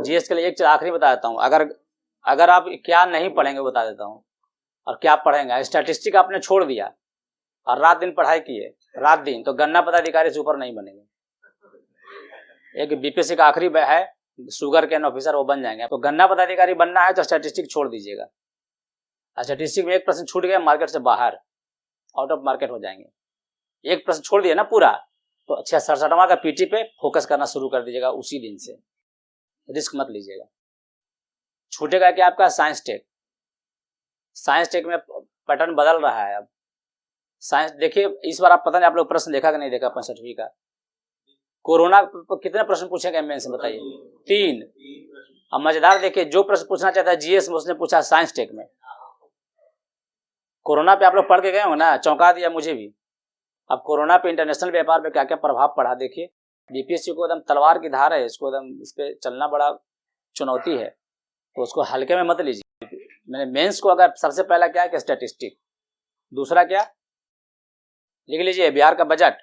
GS के लिए एक चीज आखिरी बता देता हूँ, अगर आप क्या नहीं पढ़ेंगे बता देता हूँ, और क्या पढ़ेंगे। स्टैटिस्टिक आपने छोड़ दिया और रात दिन पढ़ाई किए, रात दिन, तो गन्ना पदाधिकारी से ऊपर नहीं बनेंगे। एक बीपीएससी का आखिरी है शुगर कैन ऑफिसर, वो बन जाएंगे। तो गन्ना पदाधिकारी बनना है तो स्टैटिस्टिक छोड़ दीजिएगा। स्टैटिस्टिक में एक प्रश्न छूट गया, मार्केट से बाहर, आउट ऑफ मार्केट हो जाएंगे। एक प्रश्न छोड़ दिया ना पूरा, तो अच्छा 67वां का पीटी पे फोकस करना शुरू कर दीजिएगा उसी दिन से, रिस्क मत लीजिएगा। छूटेगा क्या आपका साइंस टेक। साइंस टेक में पैटर्न बदल रहा है अब। साइंस देखिए इस बार आप पता नहीं आप लोग प्रश्न देखा कि नहीं देखा 65वीं का। कोरोना कितने प्रश्न पूछेंगे मेन से बताइए? 3। अब मजेदार देखिए, जो प्रश्न पूछना चाहता है जीएस में उसने पूछा साइंस टेक में। कोरोना पे आप लोग पढ़ के गए हो ना, चौंका दिया मुझे भी। अब कोरोना पे इंटरनेशनल व्यापार पे क्या क्या प्रभाव पड़ा देखिए। बीपीएससी को एकदम तलवार की धार है, इसको एकदम इस पे चलना बड़ा चुनौती है, तो उसको हल्के में मत लीजिए। मैंने मेंस को अगर सबसे पहला क्या है कि स्टैटिस्टिक, दूसरा क्या लिख लीजिए बिहार का बजट।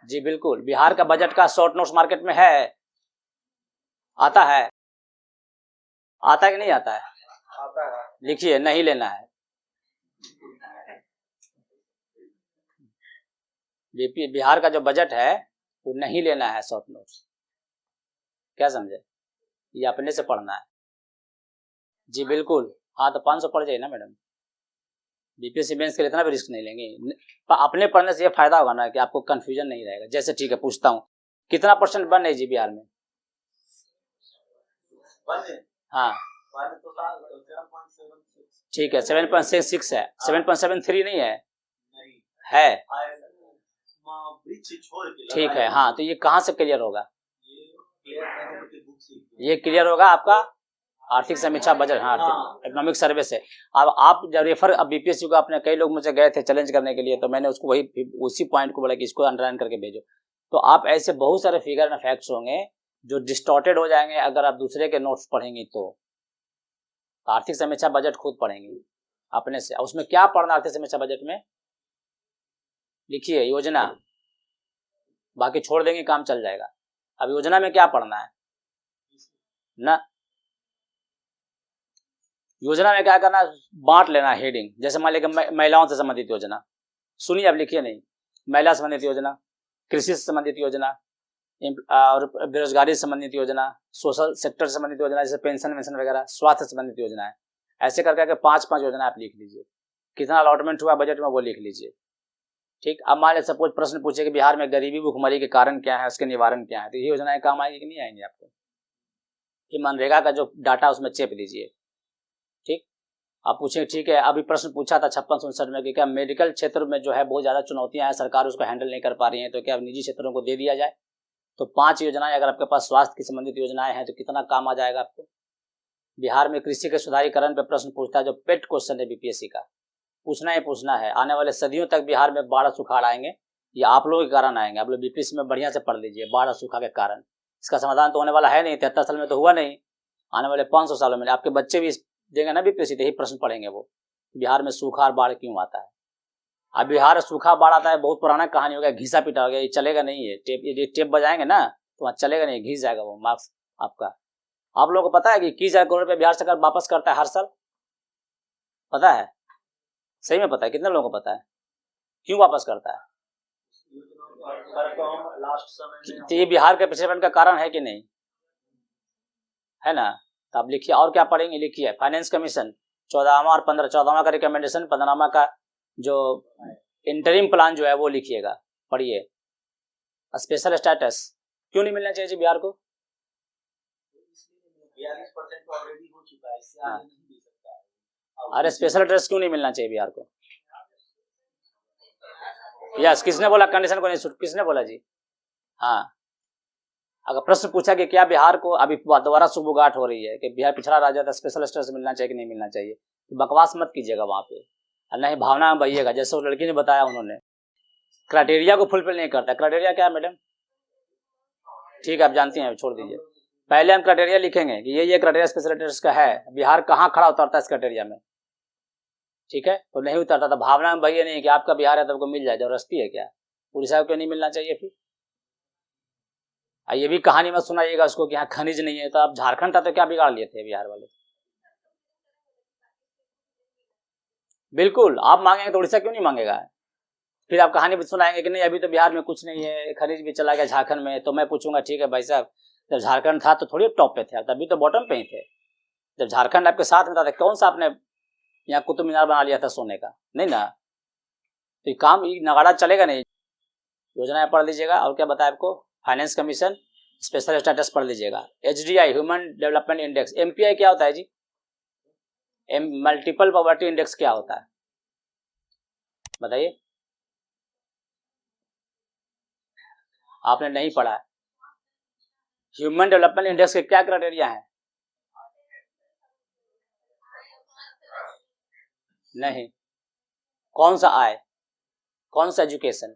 जी बिल्कुल, बिहार का बजट का शॉर्ट नोट्स मार्केट में है, आता है, आता है कि नहीं आता है? आता है। लिखिए, नहीं लेना है। बिहार का जो बजट है वो नहीं लेना है शॉर्ट नोट्स। क्या समझे? ये अपने से पढ़ना है। जी बिल्कुल, हाँ तो 500 पढ़ जाइए ना मैडम। बीपीएससी मेंस के लिए इतना भी रिस्क नहीं लेंगे। अपने पढ़ने से ये फायदा होगा ना कि आपको कंफ्यूजन नहीं रहेगा। जैसे ठीक है पूछता हूँ, कितना परसेंट बन है जी बिहार में? हाँ ठीक है, 7.66 है, 7.73 नहीं है? है ठीक है। हाँ तो ये कहाँ से क्लियर होगा? ये क्लियर होगा आपका आर्थिक समीक्षा बजट, हाँ इकोनॉमिक सर्वे से। अब आप जब रेफर, अब बीपीएससी को आपने, कई लोग मुझे गए थे चैलेंज करने के लिए, तो मैंने उसको वही उसी पॉइंट को बोला कि इसको अंडरलाइन करके भेजो। तो आप ऐसे बहुत सारे फिगर एंड फैक्ट्स होंगे जो डिस्टॉर्टेड हो जाएंगे अगर आप दूसरे के नोट्स पढ़ेंगे। तो आर्थिक समीक्षा बजट खुद पढ़ेंगे अपने से। उसमें क्या पढ़ना आर्थिक समीक्षा बजट में? लिखिए योजना, बाकी छोड़ देंगे काम चल जाएगा। अब योजना में क्या पढ़ना है ना, योजना में क्या करना, बांट लेना हेडिंग। जैसे मान लीजिए महिलाओं से संबंधित योजना, सुनिए अब लिखिए नहीं, महिला संबंधित योजना, कृषि से संबंधित योजना, और बेरोजगारी से संबंधित योजना, सोशल सेक्टर से संबंधित योजना जैसे पेंशन वेंशन वगैरह, स्वास्थ्य से संबंधित योजना है। ऐसे करके 5-5 योजना आप लिख लीजिए। कितना अलॉटमेंट हुआ बजट में वो लिख लीजिए। ठीक, अब मान लीजिए सपोज प्रश्न पूछे कि बिहार में गरीबी भुखमरी के कारण क्या है, उसके निवारण क्या है, तो ये योजनाएं काम आएगी कि नहीं आएंगी आपको? ये मनरेगा का जो डाटा उसमें चेप लीजिए। ठीक, आप पूछें ठीक है, अभी प्रश्न पूछा था 56-59 में कि क्या मेडिकल क्षेत्र में जो है बहुत ज़्यादा चुनौतियां हैं, सरकार उसको हैंडल नहीं कर पा रही है, तो क्या निजी क्षेत्रों को दे दिया जाए? तो 5 योजनाएं अगर आपके पास स्वास्थ्य की संबंधित योजनाएं हैं तो कितना काम आ जाएगा आपको। बिहार में कृषि के सुधारीकरण पर प्रश्न पूछता है, जो पेट क्वेश्चन है बीपीएससी का, पूछना ही पूछना है। आने वाले सदियों तक बिहार में बाढ़ सुखाड़ आएंगे, ये आप लोगों के कारण आएंगे। आप लोग बीपीएससी में बढ़िया से पढ़ लीजिए, बाढ़ सूखा के कारण। इसका समाधान तो होने वाला है नहीं, 73 साल में तो हुआ नहीं, आने वाले 500 सालों में। आपके बच्चे भी देंगे ना बीपीएससी, यही प्रश्न पढ़ेंगे वो, बिहार में सूखा और बाढ़ क्यों आता है। अब बिहार सूखा बाढ़ आता है, बहुत पुराना कहानी हो गया, घिसा पिटा हो गया, ये चलेगा नहीं। ये टेप, ये टेप बजाएंगे ना तो वहाँ चलेगा नहीं, घिस जाएगा वो मार्क्स आपका। आप लोगों को पता है कि 21,000 करोड़ रुपये बिहार सरकार वापस करता है हर साल? पता है? सही में पता है? कितने लोगों को पता है क्यों वापस करता है? तो ये बिहार के पिछड़ेपन का कारण है कि नहीं है ना? तो आप लिखिए, और क्या पढ़ेंगे लिखिए। फाइनेंस कमीशन 14वां और 14वां का रिकमेंडेशन, 15वां का जो इंटरिम प्लान जो है वो लिखिएगा, पढ़िए। स्पेशल स्टेटस क्यों नहीं मिलना चाहिए जी बिहार को? 42% ऑलरेडी हो चुका है, इससे आगे नहीं दे सकता है। अरे स्पेशल ड्रेस क्यों नहीं मिलना चाहिए बिहार को? यस, किसने बोला कंडीशन को नहीं, किसने बोला जी? हाँ, अगर प्रश्न पूछा कि क्या बिहार को, अभी दोबारा सुबुगाट हो रही है कि बिहार पिछड़ा राज्य था, स्पेशल स्टेटस मिलना चाहिए कि नहीं मिलना चाहिए, तो बकवास मत कीजिएगा वहाँ पे, नहीं भावना में बहिएगा। जैसे वो लड़की ने बताया, उन्होंने क्राइटेरिया को फुलफिल नहीं करता। क्राइटेरिया क्या है मैडम? ठीक है आप जानती हैं, छोड़ दीजिए। पहले हम क्राइटेरिया लिखेंगे कि ये क्राइटेरिया स्पेशल स्टेटस का है, बिहार कहाँ खड़ा उतरता है इस क्राइटेरिया में। ठीक है, तो नहीं उतरता था, भावना में बहिए नहीं कि आपका बिहार है तो आपको मिल जाए, जबरदस्ती है क्या? उड़ीसा को क्यों नहीं मिलना चाहिए फिर? और ये भी कहानी मत सुनाइएगा उसको कि यहाँ खनिज नहीं है, तो अब झारखंड था तो क्या बिगाड़ लिए थे बिहार वाले। बिल्कुल, आप मांगेंगे तो उड़ीसा क्यों नहीं मांगेगा। फिर आप कहानी भी सुनाएंगे कि नहीं अभी तो बिहार में कुछ नहीं है, खनिज भी चला गया झारखंड में, तो मैं पूछूंगा ठीक है भाई साहब, जब झारखंड था तो थोड़ी टॉप पे थे, तभी तो बॉटम पे ही थे। जब झारखंड आपके साथ में था तो कौन सा आपने यहाँ कुतुब मीनार बना लिया था सोने का, नहीं ना। तो ये काम, ये नगाड़ा चलेगा नहीं। योजनाएं पढ़ लीजिएगा। और क्या बताया आपको, फाइनेंस कमीशन स्पेशल स्टेटस पढ़ लीजिएगा। HDI human development index. MPI क्या होता है जी, मल्टीपल पॉवर्टी इंडेक्स क्या होता है बताइए, आपने नहीं पढ़ा है। ह्यूमन डेवलपमेंट इंडेक्स के क्या क्राइटेरिया है, नहीं। कौन सा आय, कौन सा एजुकेशन,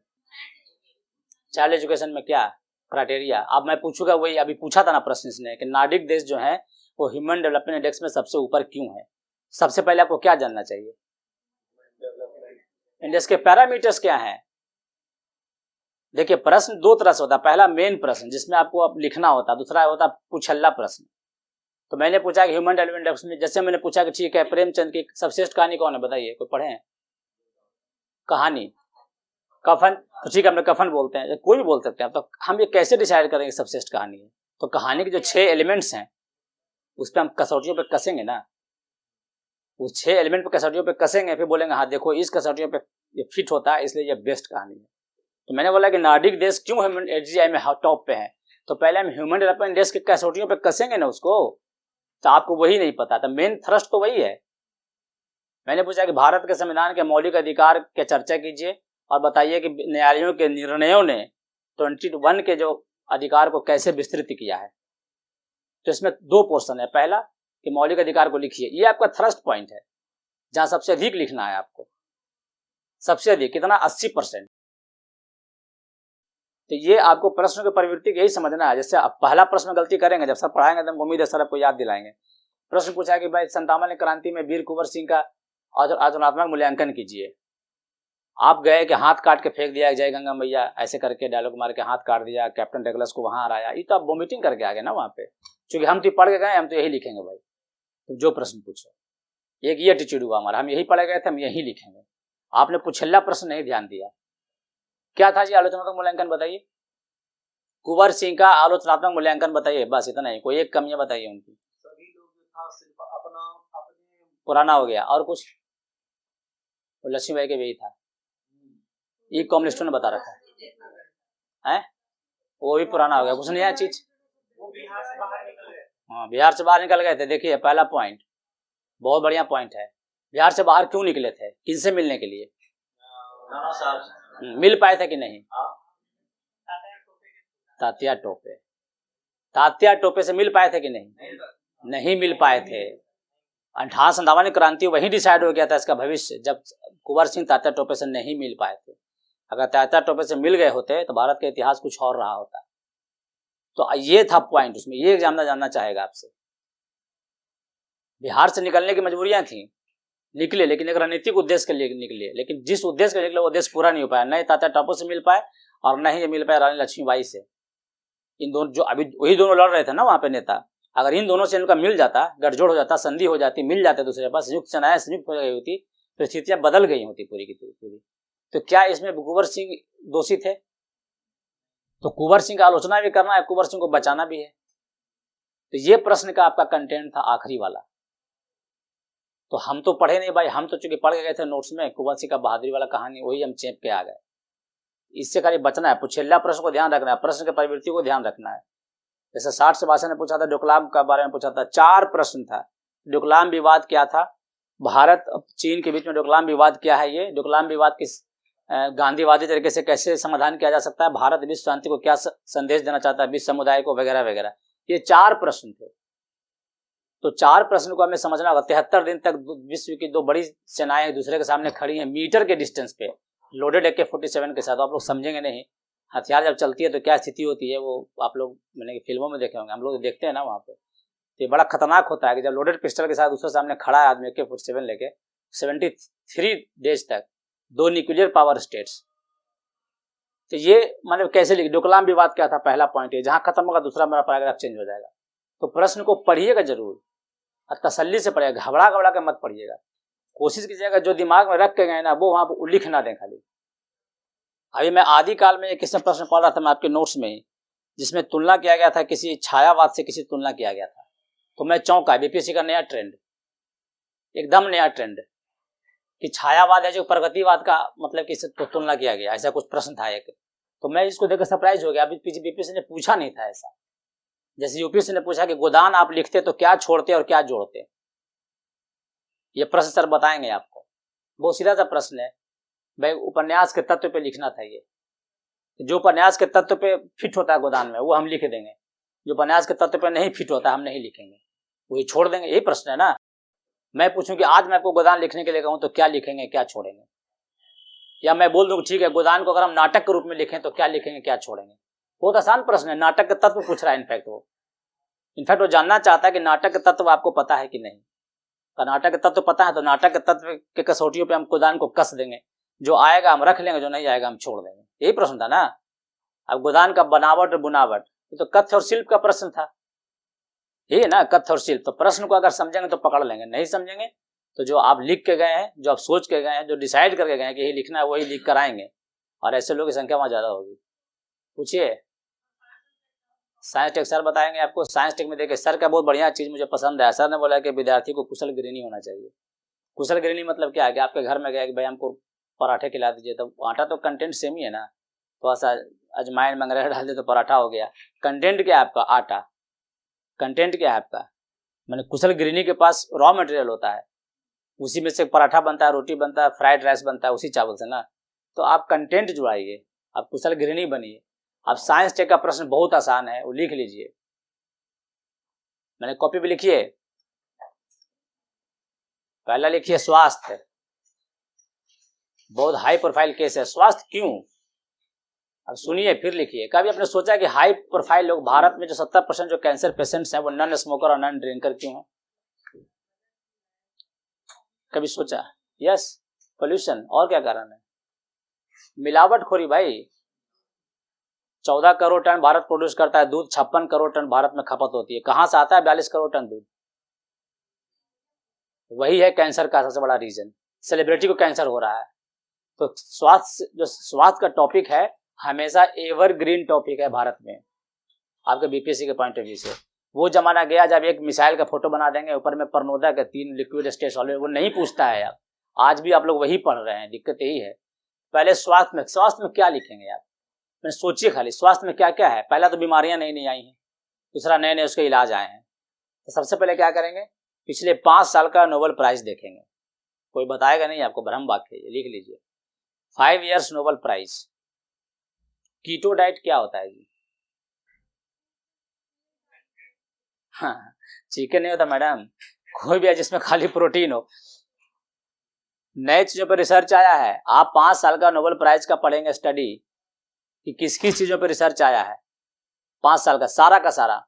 चाइल्ड एजुकेशन में क्या क्राइटेरिया। अब मैं पूछूंगा वही अभी पूछा था ना प्रश्न इसने, कि नार्डिक देश जो है वो ह्यूमन डेवलपमेंट इंडेक्स में सबसे ऊपर क्यों है। सबसे पहले आपको क्या जानना चाहिए, इंडेक्स के पैरामीटर्स क्या हैं। देखिए प्रश्न दो तरह से होता है, पहला मेन प्रश्न जिसमें आपको अब लिखना होता है, दूसरा होता है पुछल्ला प्रश्न। तो मैंने पूछा कि ह्यूमन डेवलपमेंट इंडेक्स में, जैसे मैंने पूछा कि ठीक है प्रेमचंद की सबश्रेष्ठ कहानी कौन है बताइए, कोई पढ़े हैं कहानी, कफन, तो ठीक है हमने कफन बोलते हैं, कोई भी बोल सकते हैं। तो हम ये कैसे डिसाइड करेंगे सबश्रेष्ठ कहानी है, तो कहानी के जो 6 एलिमेंट्स हैं उस पर हम कसौटियों पे कसेंगे ना, उस 6 एलिमेंट पे कसौटियों पे कसेंगे, फिर बोलेंगे हाँ देखो इस कसौटियों पे ये फिट होता है इसलिए ये बेस्ट कहानी है। तो मैंने बोला कि नार्डिक देश क्यों ह्यूमन HDI में टॉप पे है, तो पहले हम ह्यूमन डेवलपमेंट इंडेक्स के कसौटियों पे कसेंगे ना उसको। तो आपको वही नहीं पता, तो मेन थ्रस्ट तो वही है। मैंने पूछा कि भारत के संविधान के मौलिक अधिकार के चर्चा कीजिए और बताइए कि न्यायालयों के निर्णयों ने 21 के जो अधिकार को कैसे विस्तृत किया है। तो इसमें 2 पोर्शन है, पहला कि मौलिक अधिकार को लिखिए, ये आपका थ्रस्ट पॉइंट है जहां सबसे अधिक लिखना है आपको, सबसे अधिक कितना 80%। तो ये आपको प्रश्न की प्रवृत्ति यही समझना है। जैसे आप पहला प्रश्न गलती करेंगे, जब सर पढ़ाएंगे तो उम्मीद है सर आपको याद दिलाएंगे। प्रश्न पूछा है कि भाई 57 क्रांति में वीर कुंवर सिंह का आचरणात्मक मूल्यांकन कीजिए। आप गए कि हाथ काट के फेंक दिया जय गंगा मैया, ऐसे करके डायलॉग मार के हाथ काट दिया, कैप्टन डगलस को वहां हराया, ये तो आप वोमिटिंग करके आ गए ना वहां पे। क्योंकि हम तो पढ़ के गए, हम तो यही लिखेंगे भाई, तुम जो प्रश्न पूछो। एक ये एटीट्यूड हुआ हमारा, हम यही पढ़े गए थे, हम यही लिखेंगे। आपने पुछल्ला प्रश्न नहीं ध्यान दिया। क्या था जी आलोचनात्मक मूल्यांकन बताइए, कुंवर सिंह का आलोचनात्मक मूल्यांकन बताइए, बस इतना ही, कोई एक कमियां बताइए उनकी। सभी लोग जो था सिर्फ अपना अपने पुराना हो गया, और कुछ लक्ष्मीबाई के भी था, ये कम्युनिस्टों ने बता रखा है, वो भी पुराना हो गया, कुछ नया चीज। हाँ बिहार से बाहर निकल गए थे। देखिए पहला पॉइंट बहुत बढ़िया पॉइंट है, बिहार से बाहर क्यों निकले थे, किनसे मिलने के लिए, मिल पाए थे कि नहीं, तात्या टोपे, तात्या टोपे से मिल पाए थे कि नहीं, नहीं मिल पाए थे। 1857 क्रांति वही डिसाइड हो गया था इसका भविष्य, जब कुंवर सिंह तात्या टोपे से नहीं मिल पाए थे। अगर तात्या टोपे से मिल गए होते तो भारत का इतिहास कुछ और रहा होता। तो ये था पॉइंट, उसमें ये एग्जाम जानना चाहेगा आपसे। बिहार से निकलने की मजबूरियां थी, निकले, लेकिन एक रणनीतिक उद्देश्य के लिए निकले, लेकिन जिस उद्देश्य के निकले वो उद्देश्य पूरा नहीं हो पाया, न तात्या टोपे से मिल पाए और न ही मिल पाए रानी लक्ष्मीबाई से। इन दोनों जो अभी वही दोनों लड़ रहे थे ना वहां पे नेता, अगर इन दोनों से इनका मिल जाता, गठजोड़ हो जाता, संधि हो जाती, मिल जाते दूसरे पास, संयुक्त सेनाएं संयुक्त हो गई होती, तो स्थितियां बदल गई होती पूरी की पूरी। तो क्या इसमें कुंवर सिंह दोषी थे, तो कुंवर सिंह का आलोचना भी करना है, कुंवर सिंह को बचाना भी है। तो ये प्रश्न का आपका कंटेंट था आखिरी वाला। तो हम तो पढ़े नहीं भाई, हम तो चूंकि पढ़ के गए थे नोट्स में, कुंवर सिंह का बहादुरी वाला कहानी वही हम चेप के आ गए। इससे खाली बचना है, पुछेला प्रश्न को ध्यान रखना है, प्रश्न के प्रवृत्ति को ध्यान रखना है। जैसे 60 से भाषा ने पूछा था डोकलाम के बारे में पूछा था, 4 प्रश्न था। डोकलाम विवाद क्या था, भारत चीन के बीच में डोकलाम विवाद क्या है, ये डोकलाम विवाद किस गांधीवादी तरीके से कैसे समाधान किया जा सकता है, भारत विश्व शांति को क्या संदेश देना चाहता है, विश्व समुदाय को, वगैरह वगैरह। ये 4 प्रश्न थे। तो 4 प्रश्न को हमें समझना होगा। 73 दिन तक विश्व की 2 बड़ी सेनाएं एक दूसरे के सामने खड़ी हैं, मीटर के डिस्टेंस पे, लोडेड AK-47 के साथ। आप लोग समझेंगे नहीं, हथियार जब चलती है तो क्या स्थिति होती है, वो आप लोग मैंने फिल्मों में देखे होंगे, हम लोग देखते हैं ना वहाँ पे। तो ये बड़ा खतरनाक होता है कि जब लोडेड पिस्टल के साथ दूसरे सामने खड़ा है आदमी AK-47 लेके, 73 डेज तक 2 न्यूक्लियर पावर स्टेट्स, तो ये मतलब कैसे लिखे, डोकलाम विवाद क्या था, पहला पॉइंट है, जहां खत्म होगा दूसरा मेरा पैराग्राफ चेंज हो जाएगा। तो प्रश्न को पढ़िएगा जरूर और तसल्ली से पढ़िएगा, घबरा घबरा के मत पढ़िएगा। कोशिश कीजिएगा जो दिमाग में रख के गए ना वो वहां पर लिख ना दें खाली। अभी मैं आदिकाल में एक किस्म प्रश्न पढ़ रहा था मैं आपके नोट्स में ही, जिसमें तुलना किया गया था, किसी छायावाद से किसी तुलना किया गया था, तो मैं चौंका। बीपीएससी का नया ट्रेंड, एकदम नया ट्रेंड कि छायावाद है जो प्रगतिवाद का मतलब कि इससे तुलना किया गया, ऐसा कुछ प्रश्न था एक। तो मैं इसको देखकर सरप्राइज हो गया। अभी बीपीएससी ने पूछा नहीं था ऐसा। जैसे यूपीएससी ने पूछा कि गोदान आप लिखते तो क्या छोड़ते और क्या जोड़ते, ये प्रश्न सर बताएंगे आपको। बहुत सीधा सा प्रश्न है भाई, उपन्यास के तत्व पे लिखना था। ये जो उपन्यास के तत्व पे फिट होता है गोदान में वो हम लिख देंगे, जो उपन्यास के तत्व पे नहीं फिट होता हम नहीं लिखेंगे, वही छोड़ देंगे। यही प्रश्न है ना। मैं पूछूं कि आज मैं आपको गोदान लिखने के लिए कहूं तो क्या लिखेंगे क्या छोड़ेंगे, या मैं बोल दूं ठीक है गोदान को अगर हम नाटक के रूप में लिखें तो क्या लिखेंगे क्या छोड़ेंगे। बहुत आसान प्रश्न है, नाटक के तत्व पूछ रहा है। इनफैक्ट वो जानना चाहता है कि नाटक के तत्व आपको पता है कि नहीं। नाटक के तत्व पता है तो नाटक के तत्व के कसौटियों पे हम गोदान को कस देंगे, जो आएगा हम रख लेंगे, जो नहीं आएगा हम छोड़ देंगे। यही प्रश्न था ना। अब गोदान का बनावट और बुनावट, ये तो कथ्य और शिल्प का प्रश्न था, यही है ना, कथ्य और शिल्प। तो प्रश्न को अगर समझेंगे तो पकड़ लेंगे, नहीं समझेंगे तो जो आप लिख के गए हैं, जो आप सोच के गए हैं, जो डिसाइड करके गए हैं कि यही लिखना है वही लिख कर आएंगे, और ऐसे लोगों की संख्या वहां ज्यादा होगी। पूछिए। साइंस टेक सर बताएंगे आपको। साइंस टेक में देखिए सर का बहुत बढ़िया चीज मुझे पसंद है। सर ने बोला कि विद्यार्थी को कुशल गृहिणी होना चाहिए। कुशल गृहिणी मतलब क्या है कि आपके घर में गया कि भाई हमको पराठे खिला दीजिए, तो आटा तो कंटेंट सेम ही है ना, थोड़ा सा अजमाइन मंगरेला डाल दे तो पराठा हो गया। कंटेंट क्या है आपका, आटा। कंटेंट क्या है आपका, मैंने कुशल गृहिणी के पास रॉ मटेरियल होता है, उसी में से पराठा बनता है, रोटी बनता है, फ्राइड राइस बनता है उसी चावल से ना। तो आप कंटेंट जुड़ाइए, आप कुशल गृहिणी बनिए। अब साइंस टेक का प्रश्न बहुत आसान है, वो लिख लीजिए, मैंने कॉपी पे लिखिए। पहला लिखिए स्वास्थ्य, बहुत हाई प्रोफाइल केस है। स्वास्थ्य क्यों, अब सुनिए फिर लिखिए। कभी आपने सोचा कि हाई प्रोफाइल लोग भारत में जो 70% जो कैंसर पेशेंट्स हैं वो नॉन स्मोकर और नॉन ड्रिंकर क्यों हैं? कभी सोचा? Yes, pollution. और क्या कारण है? मिलावटखोरी भाई। 14 करोड़ टन भारत प्रोड्यूस करता है दूध, 56 करोड़ टन भारत में खपत होती है। कहां से आता है 42 करोड़ टन दूध? वही है कैंसर का सबसे बड़ा रीजन। सेलिब्रिटी को कैंसर हो रहा है। तो स्वास्थ्य, जो स्वास्थ्य का टॉपिक है हमेशा एवरग्रीन टॉपिक है भारत में, आपके बीपीएससी के पॉइंट ऑफ व्यू से। वो जमाना गया जब एक मिसाइल का फोटो बना देंगे, ऊपर में परनोदा के 3 लिक्विड स्टेट सॉल्वेंट, वो नहीं पूछता है। आप आज भी आप लोग वही पढ़ रहे हैं, दिक्कत यही है। पहले स्वास्थ्य में क्या लिखेंगे आप, मैंने सोचिए खाली स्वास्थ्य में क्या क्या है। पहला तो बीमारियां नई नई आई हैं, दूसरा नए नए उसके इलाज आए हैं। तो सबसे पहले क्या करेंगे, पिछले 5 साल का नोबेल प्राइज देखेंगे। कोई बताएगा नहीं आपको, भ्रम वाक्य है, लिख लीजिए 5 years Nobel prize. Keto diet क्या होता है जी? हाँ, चिकन नहीं होता मैडम, कोई भी है जिसमें खाली प्रोटीन हो। नए चीजों पर रिसर्च आया है। आप 5 साल का नोबेल प्राइज का पढ़ेंगे स्टडी कि किस किस चीजों पर रिसर्च आया है। 5 साल का सारा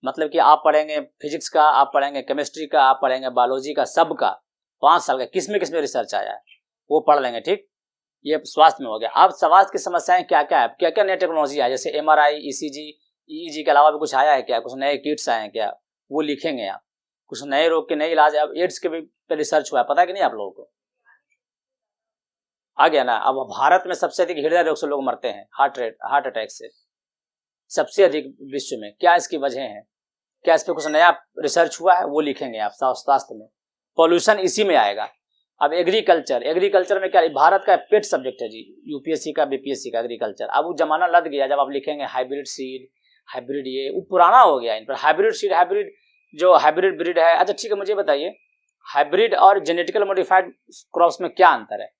मतलब कि आप पढ़ेंगे फिजिक्स का, आप पढ़ेंगे केमिस्ट्री का, आप पढ़ेंगे बायोलॉजी का, सब का 5 साल का किस में रिसर्च आया है वो पढ़ लेंगे। ठीक, ये स्वास्थ्य में हो गया। अब स्वास्थ्य की समस्याएं क्या क्या है, क्या क्या नई टेक्नोलॉजी है, जैसे MRI, ECG, EEG के अलावा भी कुछ आया है क्या, कुछ नए किट्स आए हैं क्या, वो लिखेंगे आप। कुछ नए रोग के नए इलाज, अब एड्स के भी पे रिसर्च हुआ है, पता है कि नहीं आप लोगों को? आ गया ना। अब भारत में सबसे अधिक हृदय रोग से लोग मरते हैं, हार्ट अटैक से सबसे अधिक विश्व में। क्या इसकी वजह है, क्या इस पर कुछ नया रिसर्च हुआ है, वो लिखेंगे आप स्वास्थ्य में। पॉल्यूशन इसी में आएगा। अब एग्रीकल्चर में क्या, भारत का पेट सब्जेक्ट है जी, यूपीएससी का बीपीएससी का एग्रीकल्चर। अब वो जमाना लद गया जब आप लिखेंगे हाइब्रिड सीड, हाइब्रिड, ये वो पुराना हो गया इन पर। हाइब्रिड सीड, हाइब्रिड जो हाइब्रिड ब्रीड है। अच्छा ठीक है, मुझे बताइए हाइब्रिड और जेनेटिकल मॉडिफाइड क्रॉप्स में क्या अंतर है?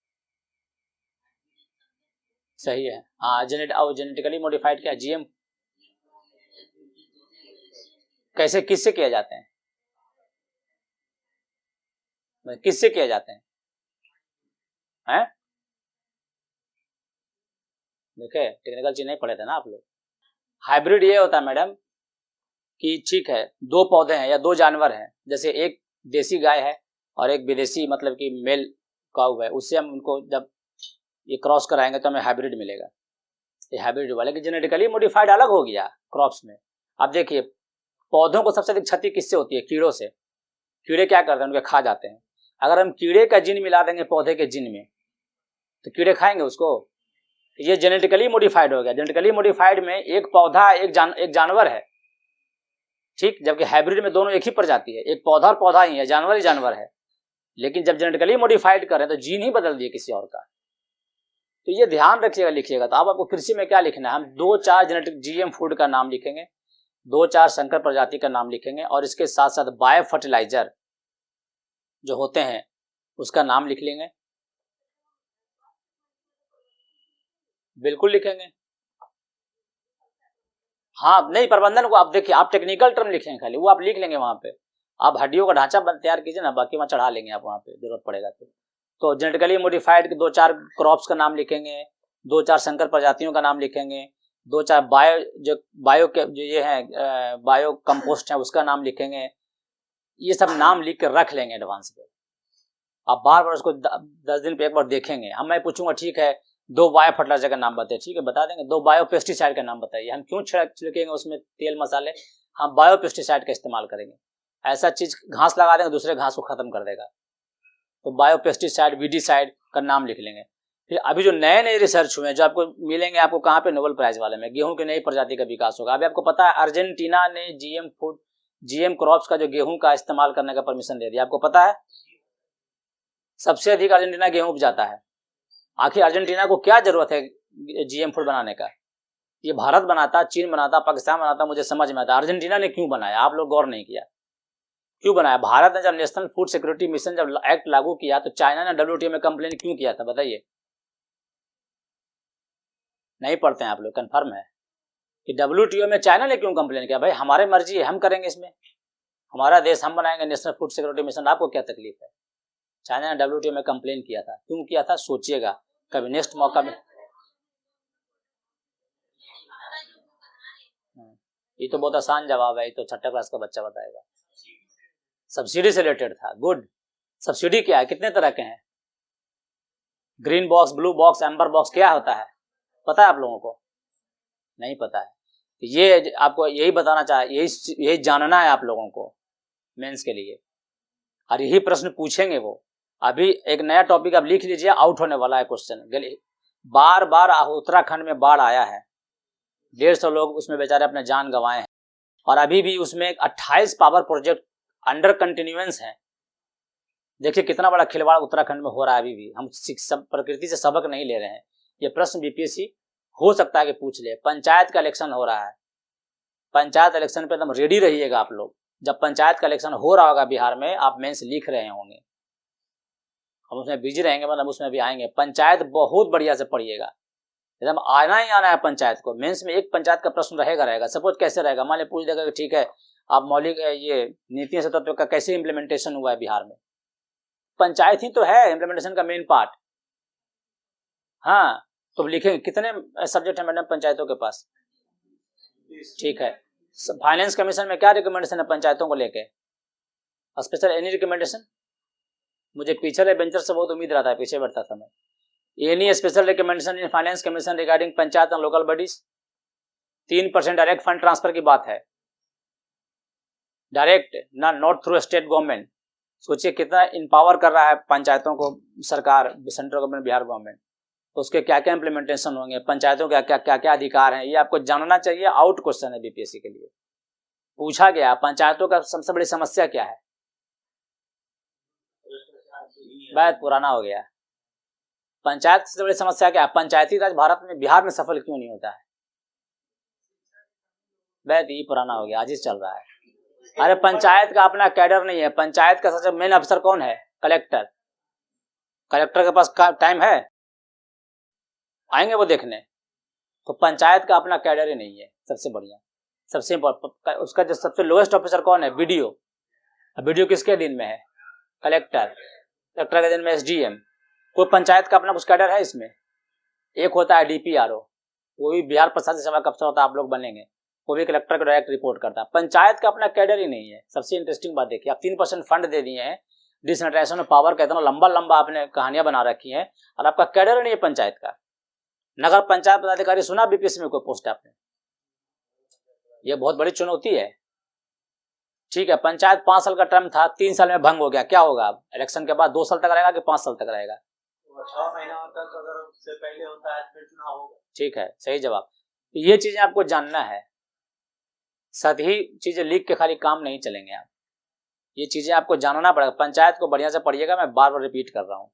सही है, हाँ, जेनेटिकली मॉडिफाइड क्या, GM कैसे किससे किए जाते हैं, किससे किए जाते हैं? देखे, टेक्निकल चीज नहीं पढ़े थे ना आप लोग। हाइब्रिड ये होता है मैडम कि ठीक है, 2 पौधे हैं या 2 जानवर हैं, जैसे एक देसी गाय है और एक विदेशी मतलब कि मेल काऊ है, उससे हम उनको जब ये क्रॉस कराएंगे तो हमें हाइब्रिड मिलेगा। ये हाइब्रिड हुआ, लेकिन जेनेटिकली मॉडिफाइड अलग हो गया क्रॉप्स में। अब देखिए पौधों को सबसे अधिक क्षति किससे होती है? कीड़ों से। कीड़े क्या करते हैं? उनके खा जाते हैं। अगर हम कीड़े का जीन मिला देंगे पौधे के जीन में तो कीड़े खाएंगे उसको? ये जेनेटिकली मॉडिफाइड हो गया। जेनेटिकली मॉडिफाइड में एक पौधा एक जानवर है, ठीक, जबकि हाइब्रिड में दोनों एक ही प्रजाति है, एक पौधा और पौधा ही है, जानवर ही जानवर है। लेकिन जब जेनेटिकली मॉडिफाइड करें तो जीन ही बदल दिए किसी और का। तो ये ध्यान रखिएगा, लिखिएगा। तो अब आपको कृषि में क्या लिखना है? हम 2-4 जेनेटिक जीएम फूड का नाम लिखेंगे, 2-4 संकर प्रजाति का नाम लिखेंगे, और इसके साथ साथ बायो फर्टिलाइजर जो होते हैं उसका नाम लिख लेंगे। बिल्कुल लिखेंगे। हाँ नहीं, प्रबंधन को आप देखिए, आप टेक्निकल टर्म लिखेंगे खाली, वो आप लिख लेंगे वहां पे। आप हड्डियों का ढांचा तैयार कीजिए ना, बाकी वहाँ चढ़ा लेंगे आप वहाँ पे जरूरत पड़ेगा तो जेनेटिकली मॉडिफाइड के 2-4 क्रॉप्स का नाम लिखेंगे, 2-4 संकर प्रजातियों का नाम लिखेंगे, 2-4 बायो के जो ये है बायो कंपोस्ट है उसका नाम लिखेंगे। ये सब नाम लिख कर रख लेंगे एडवांस पे। आप बार बार उसको 10 दिन पे एक बार देखेंगे। हम मैं पूछूंगा ठीक है 2 बायो फर्टिलाइजर का नाम बताइए, ठीक है बता देंगे। 2 बायो पेस्टिसाइड का नाम बताइए। हम क्यों छिड़केंगे उसमें तेल मसाले? हम बायो पेस्टिसाइड का इस्तेमाल करेंगे। ऐसा चीज घास लगा देंगे दूसरे घास को खत्म कर देगा, तो बायो पेस्टिसाइड वीडीसाइड का नाम लिख लेंगे। फिर अभी जो नए नए रिसर्च हुए हैं जो आपको मिलेंगे, आपको कहाँ पे? नोबेल प्राइज वाले में। गेहूं की नई प्रजाति का विकास होगा। अभी आपको पता है अर्जेंटीना ने जीएम क्रॉप्स का जो गेहूं का इस्तेमाल करने का परमिशन दे दिया, आपको पता है? सबसे अधिक अर्जेंटीना गेहूं उपजाता है। आखिर अर्जेंटीना को क्या जरूरत है जीएम फूड बनाने का? ये भारत बनाता, चीन बनाता, पाकिस्तान बनाता, मुझे समझ में आता। अर्जेंटीना ने क्यों बनाया? आप लोग गौर नहीं किया क्यों बनाया? भारत ने जब नेशनल फूड सिक्योरिटी मिशन जब एक्ट लागू किया तो चाइना ने डब्ल्यूटीओ में कंप्लेन क्यों किया था? बताइए। नहीं पढ़ते हैं आप लोग? कंफर्म है कि डब्ल्यूटीओ में चाइना ने क्यों कंप्लेन किया? भाई हमारे मर्जी है, हम करेंगे, इसमें हमारा देश, हम बनाएंगे नेशनल फूड सिक्योरिटी मिशन, आपको क्या तकलीफ है? चाइना ने डब्ल्यूटीओ में कंप्लेन किया था, क्यों किया था? सोचिएगा कभी नेक्स्ट मौका में। ये तो बहुत आसान जवाब है, ये तो 6ठी क्लास का बच्चा बताएगा। सब्सिडी से रिलेटेड था। गुड। सब्सिडी क्या है? कितने तरह के हैं? Green box, blue box, amber box, क्या होता है पता है आप लोगों को? नहीं पता है। ये आपको यही बताना चाहिए, यही जानना है आप लोगों को मेंस के लिए, और यही प्रश्न पूछेंगे वो। अभी एक नया टॉपिक आप लिख लीजिए, आउट होने वाला है क्वेश्चन। बार बार उत्तराखंड में बाढ़ आया है, 150 लोग उसमें बेचारे अपने जान गंवाए हैं, और अभी भी उसमें 28 पावर प्रोजेक्ट अंडर कंटिन्यूएंस है। देखिए कितना बड़ा खिलवाड़ उत्तराखंड में हो रहा है। अभी भी हम प्रकृति से सबक नहीं ले रहे हैं। ये प्रश्न बीपीएससी हो सकता है कि पूछ ले। पंचायत का इलेक्शन हो रहा है, पंचायत इलेक्शन पे एकदम रेडी रहिएगा आप लोग। जब पंचायत का इलेक्शन हो रहा होगा बिहार में, आप मेंस लिख रहे होंगे, हम उसमें बिजी रहेंगे, मतलब उसमें भी आएंगे। पंचायत बहुत बढ़िया से पढ़िएगा, एकदम आना ही आना है पंचायत को। मेंस में एक पंचायत का प्रश्न रहेगा। सपोज कैसे रहेगा? मान ली पूछ देगा कि ठीक है आप मौलिक ये नीति तत्व का कैसे इम्प्लीमेंटेशन हुआ है बिहार में? पंचायत ही तो है इम्प्लीमेंटेशन का मेन पार्ट। हाँ तो लिखेंगे कितने सब्जेक्ट है मैडम पंचायतों के पास? ठीक है। फाइनेंस कमीशन में क्या रिकमेंडेशन है पंचायतों को लेके? Special any recommendation? मुझे पिछले बेंचर से बहुत उम्मीद रहा था, पीछे बैठता था मैं। Any special recommendation in finance commission regarding panchayat and local bodies? 3% direct fund transfer की बात है, डायरेक्ट ना, नॉट थ्रू स्टेट गवर्नमेंट। सोचिए कितना इम्पावर कर रहा है पंचायतों को सरकार, सेंट्रल गवर्नमेंट, बिहार गवर्नमेंट। तो उसके क्या क्या इंप्लीमेंटेशन होंगे, पंचायतों के क्या क्या अधिकार हैं, ये आपको जानना चाहिए। आउट क्वेश्चन है बीपीएससी के लिए, पूछा गया पंचायतों का सबसे बड़ी समस्या क्या है? बहुत पुराना हो गया। पंचायत सबसे बड़ी समस्या क्या है? पंचायती राज भारत में, बिहार में सफल क्यों नहीं होता है? बहुत ही पुराना हो गया, आज ही चल रहा है। अरे पंचायत का अपना कैडर नहीं है। पंचायत का सबसे मेन अफसर कौन है? कलेक्टर। कलेक्टर के पास टाइम है? आएंगे वो देखने। तो पंचायत का अपना कैडर ही नहीं है। सबसे बढ़िया, सबसे इम्पोर्टेंट उसका जो सबसे लोएस्ट ऑफिसर कौन है? बीडीओ। बीडीओ किसके अधीन में है? कलेक्टर। कलेक्टर के अधीन में एसडीएम। कोई पंचायत का अपना कुछ कैडर है इसमें? एक होता है डीपीआरओ, वो भी बिहार प्रशासन सेवा का अफसर होता है, आप लोग बनेंगे, वो भी कलेक्टर को डायरेक्ट रिपोर्ट करता है। पंचायत का अपना कैडर ही नहीं है। सबसे इंटरेस्टिंग बात देखिए, आप 3% फंड दे दिए हैं, डिसेंट्रलाइजेशन ऑफ पावर का इतना लंबा आपने कहानियां बना रखी हैं, और आपका कैडर नहीं है पंचायत का। नगर पंचायत पदाधिकारी सुना बीपीएससी में कोई पोस्ट है आपने? ये बहुत बड़ी चुनौती है। ठीक है, पंचायत 5 साल का टर्म था, 3 साल में भंग हो गया, क्या होगा? अब इलेक्शन के बाद 2 साल तक रहेगा कि 5 साल तक रहेगा? 6 महीना तक अगर उससे पहले होता है फिर चुनाव होगा। ठीक है, सही जवाब। ये चीजें आपको जानना है। सभी चीजें लिख के खाली काम नहीं चलेंगे आप, ये चीजें आपको जानना पड़ेगा। पंचायत को बढ़िया से पढ़िएगा, मैं बार बार रिपीट कर रहा हूँ,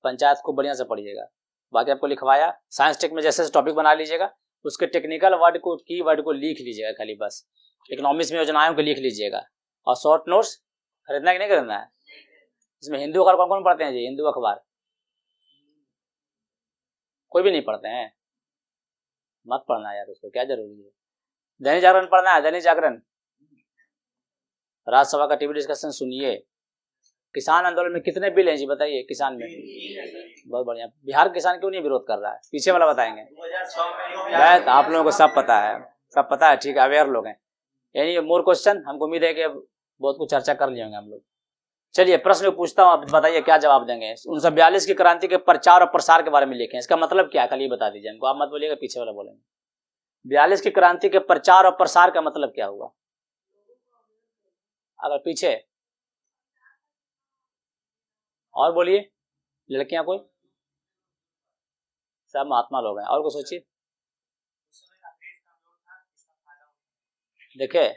पंचायत को बढ़िया से पढ़िएगा। बाकी आपको लिखवाया साइंस टेक में जैसे टॉपिक बना लीजिएगा, उसके टेक्निकल वर्ड को, की वर्ड को लिख लीजिएगा खाली, बस इकोनॉमिक्स में योजनाओं को लिख लीजिएगा। और शॉर्ट नोट्स खरीदना कि नहीं खरीदना है? इसमें हिंदू अखबार कौन कौन पढ़ते हैं जी? हिंदू अखबार कोई भी नहीं पढ़ते हैं? मत पढ़ना यार, उसको क्या जरूरी है। दैनिक जागरण पढ़ना है, दैनिक जागरण। राज्यसभा का टीवी डिस्कशन सुनिए। किसान आंदोलन में कितने बिल हैं जी बताइए? किसान में बहुत बढ़िया। बिहार किसान क्यों नहीं विरोध कर रहा है? पीछे वाला बताएंगे। 2006 में आप लोगों को सब पता है, सब पता है, ठीक है, अवेयर लोग हैं। यानी मोर क्वेश्चन, हमको उम्मीद है कि बहुत कुछ चर्चा कर लिए होंगे हम लोग। चलिए प्रश्न पूछता हूँ, आप बताइए क्या जवाब देंगे। 1942 की क्रांति के प्रचार और प्रसार के बारे में लिखें, इसका मतलब क्या है खाली बता दीजिए हमको, आप मत बोलिएगा, पीछे वाला बोलेंगे। 42 की क्रांति के प्रचार और प्रसार का मतलब क्या हुआ? अगर पीछे और बोलिए, लड़कियां कोई? सब महात्मा लोग हैं, और को सोचिए। देखे,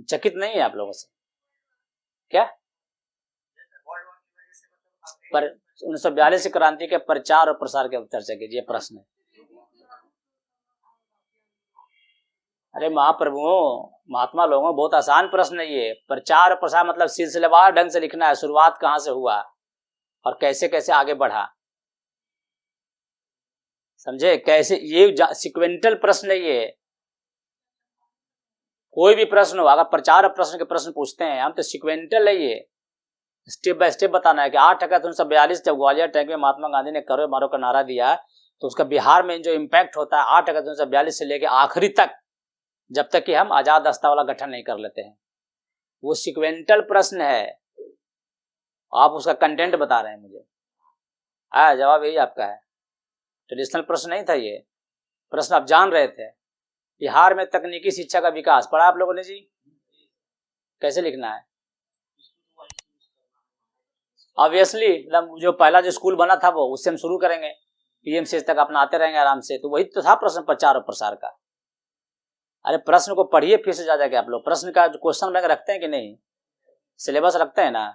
चकित नहीं है आप लोगों से क्या? पर 1942 की क्रांति के प्रचार और प्रसार के चर्चा कीजिए, प्रश्न है। अरे महाप्रभुओं, महात्मा लोगों, बहुत आसान प्रश्न है ये। प्रचार और प्रसार मतलब सिलसिलेवार ढंग से लिखना है, शुरुआत कहां से हुआ और कैसे कैसे आगे बढ़ा, समझे? कैसे, ये सिक्वेंटल प्रश्न है ये। कोई भी प्रश्न हो, अगर प्रचार और प्रश्न के प्रश्न पूछते हैं हम तो सिक्वेंटल है ये, स्टेप बाय स्टेप बताना है कि 8 अगस्त 1942 जब ग्वालियर टैंक में महात्मा गांधी ने करो मारो का नारा दिया, तो उसका बिहार में जो इम्पैक्ट होता है 8 अगस्त 1942 से लेकर आखिरी तक, जब तक कि हम आजाद रास्ता वाला गठन नहीं कर लेते हैं, वो सिक्वेंटल प्रश्न है। आप उसका कंटेंट बता रहे हैं मुझे। जवाब यही आपका है। ट्रेडिशनल प्रश्न नहीं था ये, प्रश्न आप जान रहे थे। बिहार में तकनीकी शिक्षा का विकास पढ़ा आप लोगों ने जी? कैसे लिखना है? ऑब्वियसली जो पहला जो स्कूल बना था वो, उससे हम शुरू करेंगे, पीएमसीएच तक अपना आते रहेंगे आराम से। तो वही तो था प्रश्न, प्रचार और प्रसार का। अरे प्रश्न को पढ़िए फिर से जा के आप लोग। प्रश्न का क्वेश्चन बैंक रखते हैं कि नहीं? सिलेबस रखते हैं ना?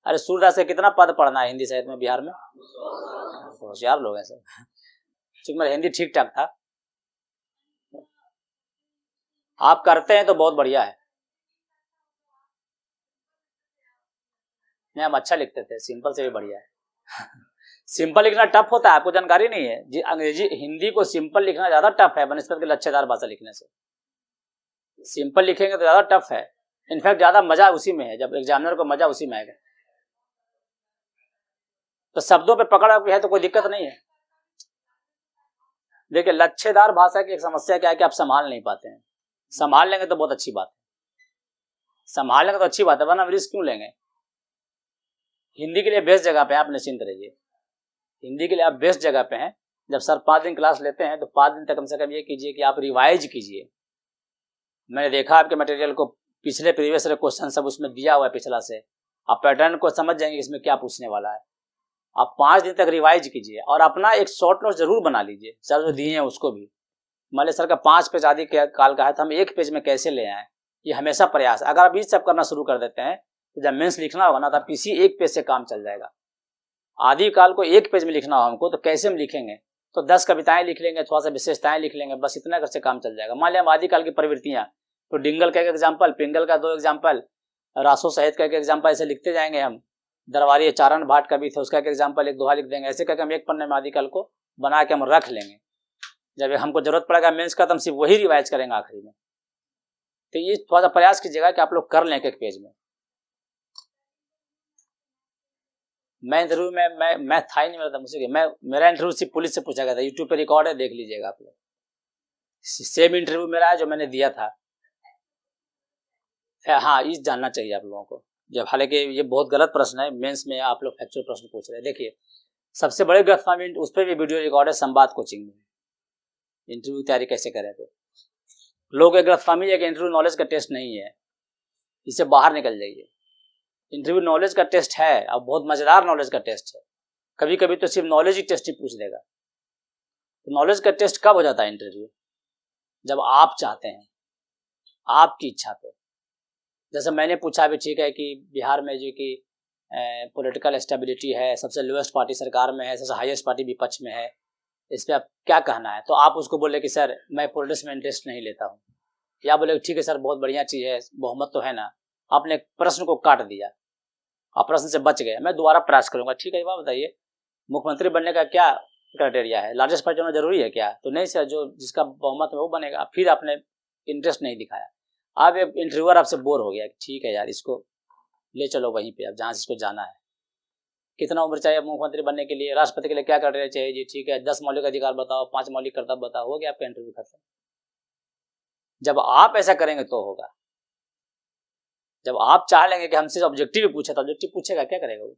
अरे सूर्यदास से कितना पद पढ़ना है हिंदी साहित्य में बिहार में? होशियार लोग हैं सब। ठीक, मेरा हिंदी ठीक ठाक था। आप करते हैं तो बहुत बढ़िया है। नहीं, हम अच्छा लिखते थे, सिंपल से भी बढ़िया है। सिंपल लिखना टफ होता है, आपको जानकारी नहीं है जी। अंग्रेजी हिंदी को सिंपल लिखना ज्यादा टफ है बनिस्बत के लच्छेदार भाषा लिखने से। सिंपल लिखेंगे तो ज्यादा टफ है। इनफैक्ट ज्यादा मजा उसी में है, जब एग्जामिनर को मजा उसी में आएगा। तो शब्दों पे पकड़ है तो कोई दिक्कत नहीं है। देखिए, लच्छेदार भाषा की एक समस्या क्या है कि आप संभाल नहीं पाते हैं। संभाल लेंगे तो बहुत अच्छी बात है, संभाल लेंगे तो अच्छी बात है, वरना रिस्क क्यों लेंगे? हिंदी के लिए बेस्ट जगह पे आप निश्चिंत रहिए। हिंदी के लिए आप बेस्ट जगह पे हैं। जब सर 5 दिन क्लास लेते हैं तो 5 दिन तक कम से कम ये कीजिए कि आप रिवाइज कीजिए। मैंने देखा आपके मटेरियल को, पिछले प्रीवियस क्वेश्चन सब उसमें दिया हुआ है पिछला से, आप पैटर्न को समझ जाएंगे इसमें क्या पूछने वाला है। आप 5 दिन तक रिवाइज कीजिए और अपना एक शॉर्ट नोट जरूर बना लीजिए, सर जो दिए हैं उसको भी। मान लीजिए सर का 5 पेज आदि काल का है तो हम 1 पेज में कैसे ले आए, ये हमेशा प्रयास। अगर आप ये सब करना शुरू कर देते हैं तो जब मेंस लिखना होगा ना, तो किसी 1 पेज से काम चल जाएगा। आदि काल को 1 पेज में लिखना हो हमको, तो कैसे हम लिखेंगे? तो 10 कविताएं लिख लेंगे, थोड़ा सा विशेषताएं लिख लेंगे, बस इतना कर से काम चल जाएगा। मान लिया हम आदिकाल की प्रवृत्तियां, तो डिंगल का 1 एग्जाम्पल, पिंगल का 2 एग्जाम्पल, रासो सहित का 1 एग्जाम्पल, ऐसे लिखते जाएंगे हम। दरबारी चारण भाट का भी था, उसका 1 एग्जाम्पल, 1 दोहा लिख देंगे। ऐसे करके हम 1 पन्ने में आदिकाल को बना के हम रख लेंगे। जब हमको जरूरत पड़ेगा मेंस का, तो हम सिर्फ वही रिवाइज करेंगे आखिरी में। तो ये थोड़ा सा प्रयास कीजिएगा कि आप लोग कर लें 1 पेज में। मैं इंटरव्यू में मैं था ही नहीं, मेरा मुझसे मेरा इंटरव्यू सिर्फ पुलिस से पूछा गया था। यूट्यूब पे रिकॉर्ड है, देख लीजिएगा आप लोग। सेम इंटरव्यू मेरा है जो मैंने दिया था। हाँ, ये जानना चाहिए आप लोगों को। जब हालांकि ये बहुत गलत प्रश्न है, मेंस में आप लोग फैक्चुअल प्रश्न पूछ रहे हैं। देखिए, सबसे बड़े गलतफहमी उस पर भी वीडियो रिकॉर्ड है संवाद कोचिंग में। इंटरव्यू की तैयारी कैसे करें? तो लोग एक गलतफहमी है कि इंटरव्यू नॉलेज का टेस्ट नहीं है, इससे बाहर निकल जाइए। इंटरव्यू नॉलेज का टेस्ट है और बहुत मजेदार नॉलेज का टेस्ट है। कभी कभी तो सिर्फ नॉलेज ही टेस्ट ही पूछ देगा। तो नॉलेज का टेस्ट कब हो जाता है इंटरव्यू? जब आप चाहते हैं, आपकी इच्छा पे। जैसे मैंने पूछा भी, ठीक है कि बिहार में जो कि पॉलिटिकल स्टेबिलिटी है, सबसे लोएस्ट पार्टी सरकार में है, सबसे हाईएस्ट पार्टी विपक्ष में है, इस पर आप क्या कहना है? तो आप उसको बोले कि सर मैं पॉलिटिक्स में इंटरेस्ट नहीं लेता हूँ, या बोले ठीक है सर बहुत बढ़िया चीज़ है, बहुमत तो है ना। आपने प्रश्न को काट दिया, आप प्रश्न से बच गए। मैं दोबारा प्रयास करूंगा। ठीक है, बात बताइए, मुख्यमंत्री बनने का क्या क्राइटेरिया है? लार्जेस्ट पार्टी होना जरूरी है क्या? तो नहीं सर, जो जिसका बहुमत है वो बनेगा। फिर आपने इंटरेस्ट नहीं दिखाया। अब एक इंटरव्यूअर आपसे बोर हो गया, ठीक है यार इसको ले चलो वहीं पे, अब जहाँ से इसको जाना है। कितना उम्र चाहिए मुख्यमंत्री बनने के लिए? राष्ट्रपति के लिए क्या क्राइटेरिया चाहिए जी? ठीक है, 10 मौलिक अधिकार बताओ, 5 मौलिक कर्तव्य बताओ, हो गया आपका इंटरव्यू खत्म। जब आप ऐसा करेंगे तो होगा। जब आप चाह लेंगे कि हमसे ऑब्जेक्टिव पूछे, तो ऑब्जेक्टिव पूछेगा, क्या करेगा वो?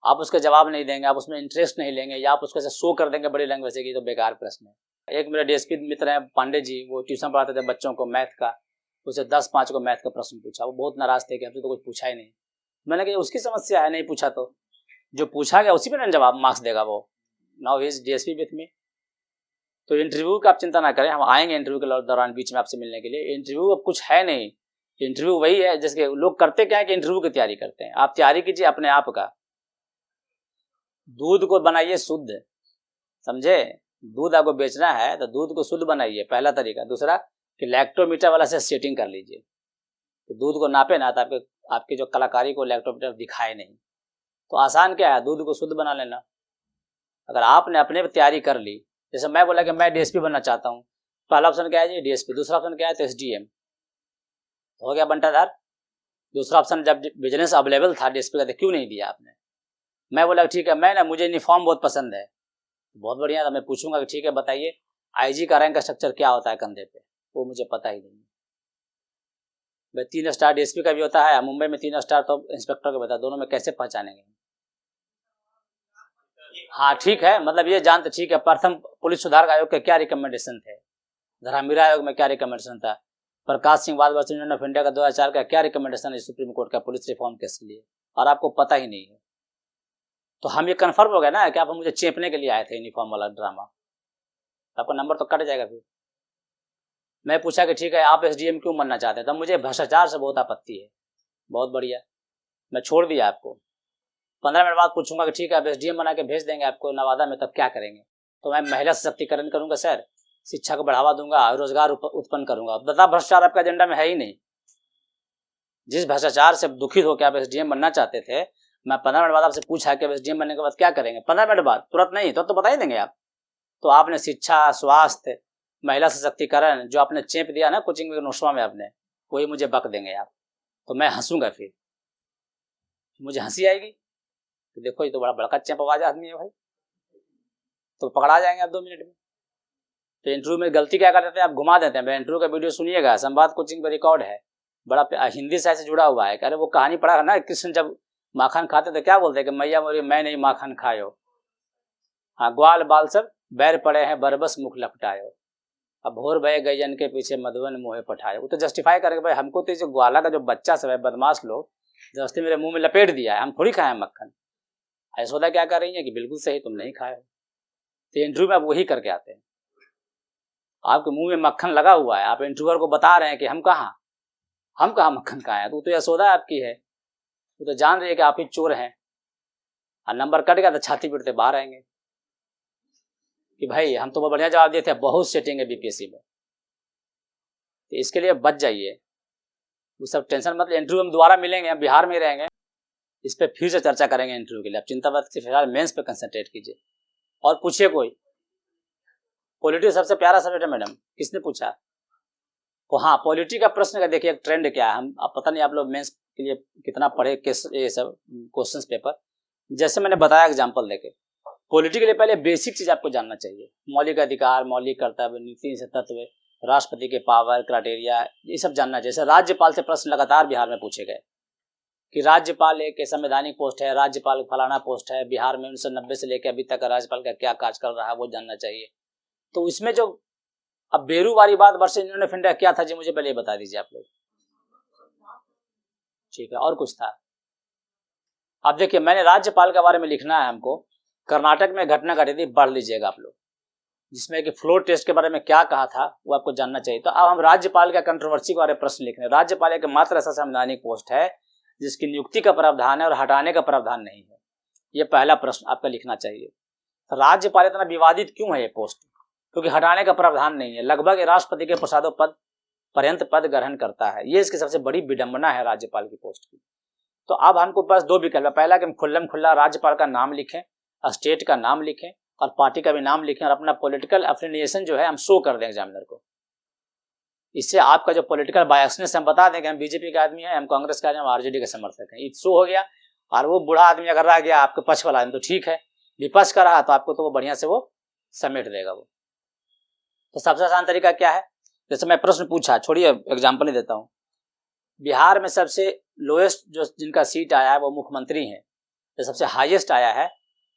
आप उसका जवाब नहीं देंगे, आप उसमें इंटरेस्ट नहीं लेंगे, या आप उसको ऐसे शो कर देंगे बड़ी लैंग्वेज से कि तो बेकार प्रश्न है। एक मेरे डीएसपी मित्र हैं पांडे जी, वो ट्यूशन पढ़ाते थे बच्चों को मैथ का। उसे 10-5 को मैथ का प्रश्न पूछा, वो बहुत नाराज थे कि हमसे तो कुछ पूछा ही नहीं। मैंने कहा उसकी समस्या है, नहीं पूछा तो जो पूछा गया उसी पर जवाब मार्क्स देगा वो। Now he is DSP with me. तो इंटरव्यू का आप चिंता ना करें, हम आएंगे इंटरव्यू के दौरान बीच में आपसे मिलने के लिए। इंटरव्यू अब कुछ है नहीं, इंटरव्यू वही है जिसके लोग करते क्या है कि इंटरव्यू की तैयारी करते हैं। आप तैयारी कीजिए अपने आप का। दूध को बनाइए शुद्ध, समझे? दूध आपको बेचना है तो दूध को शुद्ध बनाइए, पहला तरीका। दूसरा कि लैक्टोमीटर वाला से सेटिंग कर लीजिए कि दूध को नापे ना, तो आपके जो कलाकारी को लैक्टोमीटर दिखाए नहीं। तो आसान क्या है, दूध को शुद्ध बना लेना। अगर आपने अपने पे तैयारी कर ली, जैसे मैं बोला कि मैं डीएसपी बनना चाहता हूँ, पहला ऑप्शन क्या है जी? डीएसपी। दूसरा ऑप्शन क्या है? तो एसडीएम। हो गया बंटाधार। दूसरा ऑप्शन जब बिजनेस अवेलेबल था डीएसपी का, तो क्यों नहीं दिया आपने? मैं बोला ठीक है, मैं ना मुझे यूनिफॉर्म बहुत पसंद है। बहुत बढ़िया था, मैं पूछूंगा कि ठीक है बताइए आईजी का रैंक का स्ट्रक्चर क्या होता है कंधे पे? वो मुझे पता ही नहीं। भाई 3 स्टार डीएसपी का भी होता है, मुंबई में 3 स्टार तो इंस्पेक्टर का बता, दोनों में कैसे पहचानेंगे? हाँ ठीक है, मतलब ये जानते, ठीक है, प्रथम पुलिस सुधार आयोग के क्या रिकमेंडेशन थे, धर्मवीर आयोग में क्या रिकमेंडेशन था, प्रकाश सिंह बाल यूनियन ऑफ इंडिया का 2004 का क्या रिकमेंडेशन है सुप्रीम कोर्ट का पुलिस रिफॉर्म केस के लिए, और आपको पता ही नहीं है। तो हम ये कन्फर्म हो गया ना कि आप मुझे चेपने के लिए आए थे यूनिफॉर्म वाला ड्रामा। आपका नंबर तो कट जाएगा। फिर मैं पूछा कि ठीक है आप एसडीएम क्यों बनना चाहते हैं? तब मुझे भ्रष्टाचार से बहुत आपत्ति है। बहुत बढ़िया, मैं छोड़ दिया आपको। 15 मिनट बाद पूछूंगा कि ठीक है आप एसडीएम बना के भेज देंगे आपको नवादा में, तब क्या करेंगे? तो मैं महिला सशक्तिकरण करूंगा सर, शिक्षा को बढ़ावा दूंगा, रोजगार उत्पन्न करूंगा। बता, भ्रष्टाचार आपका एजेंडा में है ही नहीं। जिस भ्रष्टाचार से दुखित होकर आप एसडीएम बनना चाहते थे, मैं 15 मिनट बाद आपसे पूछा कि एसडीएम बनने के बाद क्या करेंगे? 15 मिनट बाद, तुरंत नहीं, तो बता ही देंगे आप। तो आपने शिक्षा, स्वास्थ्य, महिला सशक्तिकरण जो आपने चेप दिया ना कोचिंग में नोशवा में, आपने वही मुझे बक देंगे आप। तो मैं हंसूंगा, फिर मुझे हंसी आएगी कि देखो ये तो बड़ा बड़का चेप आवाज आदमी है भाई, तो पकड़ा जाएंगे आप 2 मिनट में। तो इंटरव्यू में गलती क्या कर देते हैं आप? घुमा देते हैं। मैं इंटरव्यू का वीडियो सुनिएगा, संवाद कोचिंग पर रिकॉर्ड है, बड़ा हिंदी से जुड़ा हुआ है। अरे वो कहानी पढ़ा ना, कृष्ण जब माखन खाते तो क्या बोलते हैं कि मैया मोरी मैं नहीं माखन खायो, हाँ ग्वाल बाल सब बैर पड़े हैं बरबस मुख लपटायो, अब भोर भय गैयन के पीछे मधुबन मुँह पठाए। वो तो जस्टिफाई करेंगे भाई, हमको तो जो ग्वाला का जो बच्चा सब है, बदमाश लोग, जबरदस्ती मेरे मुंह में लपेट दिया है, हम थोड़ी खाए मक्खन। यशोदा क्या कर रही है कि बिल्कुल सही, तुम नहीं खाए। तो इंटरव्यू में आप वही करके आते हैं, आपके मुंह में मक्खन लगा हुआ है, आप इंटरव्यूअर को बता रहे हैं कि हम कहाँ मक्खन खाए हैं। तो यशोदा आपकी है, वो तो जान रही है कि आप ही चोर हैं। और नंबर कट गया तो छाती पीटते बाहर आएंगे कि भाई हम तो बढ़िया जवाब दिए थे, बहुत सेटिंग है बीपीएससी में। तो इसके लिए बच जाइए, वो सब टेंशन मतलब। इंटरव्यू हम दोबारा मिलेंगे, हम बिहार में रहेंगे, इस पर फिर से चर्चा करेंगे इंटरव्यू के लिए। आप चिंता मत कीजिए, फिलहाल मेंस पे कंसंट्रेट कीजिए। और पूछिए कोई। पॉलिटी सबसे प्यारा सब्जेक्ट है मैडम, किसने पूछा? तो हाँ, पॉलिटी का प्रश्न का देखिए एक ट्रेंड क्या है। हम अब पता नहीं आप लोग मेंस के लिए कितना पढ़े ये सब क्वेश्चन पेपर। जैसे मैंने बताया एग्जाम्पल देके, पॉलिटी के लिए पहले बेसिक चीज आपको जानना चाहिए। मौलिक अधिकार, मौलिक कर्तव्य, नीति से तत्व, राष्ट्रपति के पावर, क्राइटेरिया, ये सब जानना चाहिए। जैसे राज्यपाल से प्रश्न लगातार बिहार में पूछे गए कि राज्यपाल एक संवैधानिक पोस्ट है, राज्यपाल फलाना पोस्ट है, बिहार में 1990 से लेकर अभी तक राज्यपाल का क्या कार्यकाल रहा है वो जानना चाहिए। तो इसमें जो अब बेरूवारी बात वर्ष इन्होंने फिंडा क्या था जी, मुझे पहले बता दीजिए आप लोग। ठीक है, और कुछ था? अब देखिए, मैंने राज्यपाल के बारे में लिखना है हमको। कर्नाटक में घटना घटी थी, पढ़ लीजिएगा आप लोग, जिसमें कि फ्लोर टेस्ट के बारे में क्या कहा था वो आपको जानना चाहिए। तो अब हम राज्यपाल का कंट्रोवर्सी के बारे में प्रश्न लिख रहे हैं। राज्यपाल एक मात्र ऐसा संवैधानिक पोस्ट है जिसकी नियुक्ति का प्रावधान है और हटाने का प्रावधान नहीं है। ये पहला प्रश्न आपका लिखना चाहिए। तो राज्यपाल इतना विवादित क्यों है ये पोस्ट? क्योंकि हटाने का प्रावधान नहीं है। लगभग राष्ट्रपति के प्रसादों पद पर्यंत पद ग्रहण करता है। ये इसकी सबसे बड़ी विडंबना है राज्यपाल की पोस्ट की। तो अब हमको पास दो विकल्प है। पहला कि हम खुल्लम खुल्ला राज्यपाल का नाम लिखें, स्टेट का नाम लिखें और पार्टी का भी नाम लिखें और अपना पॉलिटिकल एफिलिएशन जो है हम शो कर दें एग्जामिनर को। इससे आपका जो पॉलिटिकल बायसनेस हम बता दें कि हम बीजेपी के आदमी हैं, हम कांग्रेस के आदमी, हम आरजेडी के समर्थक हैं, ये शो हो गया। और वो बूढ़ा आदमी अगर रह गया आपके पक्ष वाला आदमी तो ठीक है, विपक्ष का रहा तो आपको तो वो बढ़िया से वो समेट देगा वो। तो सबसे आसान तरीका क्या है? जैसे मैं प्रश्न पूछा, छोड़िए एग्जाम्पल ही देता हूँ। बिहार में सबसे लोएस्ट जो जिनका सीट आया है वो मुख्यमंत्री हैं, जो सबसे हाईएस्ट आया है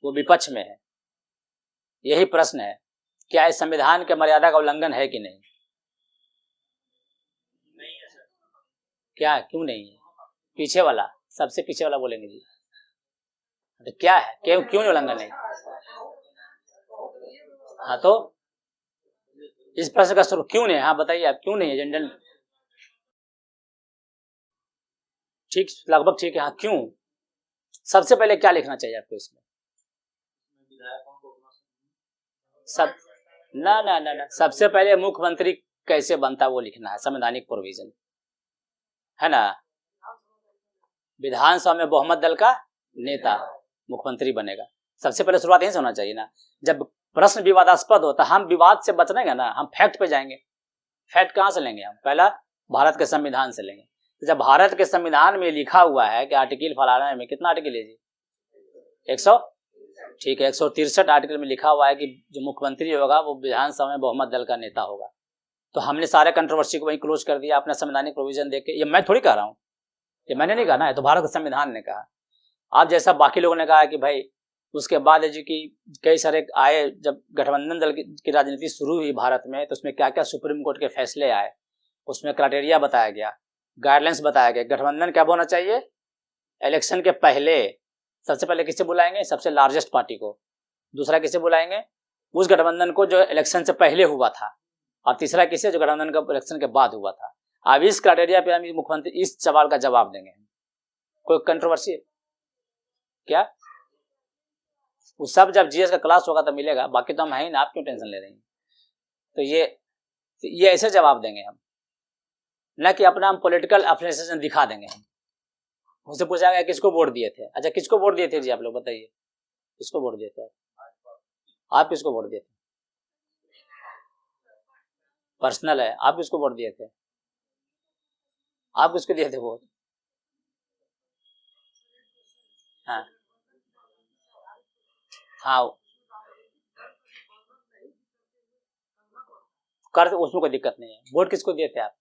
वो विपक्ष में है। यही प्रश्न है, क्या इस संविधान के मर्यादा का उल्लंघन है कि नहीं? नहीं है सर। क्या, क्यों नहीं है? पीछे वाला, सबसे पीछे वाला बोलेंगे जी। तो क्या है, क्यों क्यों उल्लंघन नहीं? हाँ, तो इस प्रश्न का स्वरूप क्यों नहीं? हाँ बताइए आप, क्यों नहीं है? जनरल ठीक, लगभग ठीक है। हाँ, क्यों? सबसे पहले क्या लिखना चाहिए आपको इसमें? सब ना ना ना ना, सबसे पहले मुख्यमंत्री कैसे बनता है वो लिखना है, संवैधानिक प्रोविजन है ना। विधानसभा में बहुमत दल का नेता मुख्यमंत्री बनेगा। सबसे पहले शुरुआत यहीं से होना चाहिए ना। जब प्रश्न विवादास्पद हो तो हम विवाद से बचने ना, हम फैक्ट पे जाएंगे। फैक्ट कहाँ से लेंगे हम? पहला भारत के संविधान से लेंगे। तो जब भारत के संविधान में लिखा हुआ है कि आर्टिकल फलाना में, कितना आर्टिकल है जी? 100, ठीक है, 163 आर्टिकल में लिखा हुआ है कि जो मुख्यमंत्री होगा वो विधानसभा में बहुमत दल का नेता होगा। तो हमने सारे कंट्रोवर्सी को वहीं क्लोज कर दिया अपना संवैधानिक प्रोविजन देख के। ये मैं थोड़ी कह रहा हूँ, ये मैंने नहीं कहा ना, है तो भारत के संविधान ने कहा। आप जैसा बाकी लोगों ने कहा कि भाई उसके बाद है जी कि कई सारे आए, जब गठबंधन दल की राजनीति शुरू हुई भारत में तो उसमें क्या क्या सुप्रीम कोर्ट के फैसले आए, उसमें क्राइटेरिया बताया गया, गाइडलाइंस बताया गया। गठबंधन कब होना चाहिए? इलेक्शन के पहले। सबसे पहले किसे बुलाएंगे? सबसे लार्जेस्ट पार्टी को। दूसरा किसे बुलाएंगे? उस गठबंधन को जो इलेक्शन से पहले हुआ था। और तीसरा किसे? जो गठबंधन का इलेक्शन के बाद हुआ था। अब इस क्राइटेरिया पे हम मुख्यमंत्री इस सवाल का जवाब देंगे। कोई कंट्रोवर्सी क्या? वो सब जब जीएस का क्लास होगा तो मिलेगा, बाकी तो हम है ही ना, आप क्यों टेंशन ले रही हैं? तो ये ऐसे जवाब देंगे हम, न कि अपना हम पॉलिटिकल एफिलिएशन दिखा देंगे हम। उनसे पूछा गया किसको वोट दिए थे? अच्छा, किसको वोट दिए थे जी आप लोग बताइए, किसको वोट दिए थे? आप किसको वोट दिए थे? पर्सनल है, आप किसको वोट दिए थे? आप किसको दिए थे वोट? हाँ हाँ, कर, उसमें कोई दिक्कत नहीं है। वोट किसको दिए थे आप?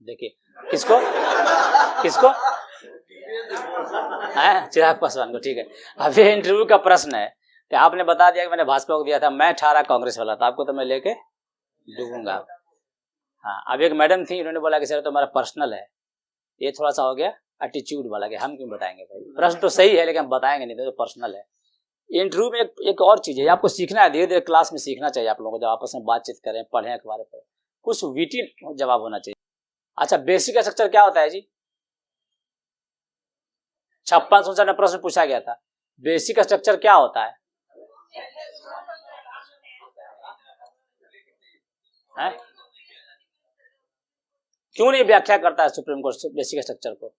देखिए, किसको किसको? चिराग पासवान को, ठीक है। अब ये इंटरव्यू का प्रश्न है कि आपने बता दिया कि मैंने भाजपा को दिया था, मैं 18 कांग्रेस वाला था, आपको तो मैं लेके डूबूंगा। हाँ, अब एक मैडम थी, उन्होंने बोला कि सर तो हमारा पर्सनल है। ये थोड़ा सा हो गया एटीट्यूड वाला कि हम क्यों बताएंगे भाई, प्रश्न तो सही है लेकिन हम बताएंगे नहीं, तो पर्सनल है। इंटरव्यू में एक और चीज है, आपको सीखना है, धीरे धीरे क्लास में सीखना चाहिए आप लोगों को। जब आपस में बातचीत करें, पढ़ें, अखबार पढ़ें, कुछ वीटी जवाब होना चाहिए। अच्छा, बेसिक स्ट्रक्चर क्या होता है जी? 56 में प्रश्न पूछा गया था, बेसिक स्ट्रक्चर क्या होता है? क्यों नहीं व्याख्या करता है सुप्रीम कोर्ट बेसिक स्ट्रक्चर को?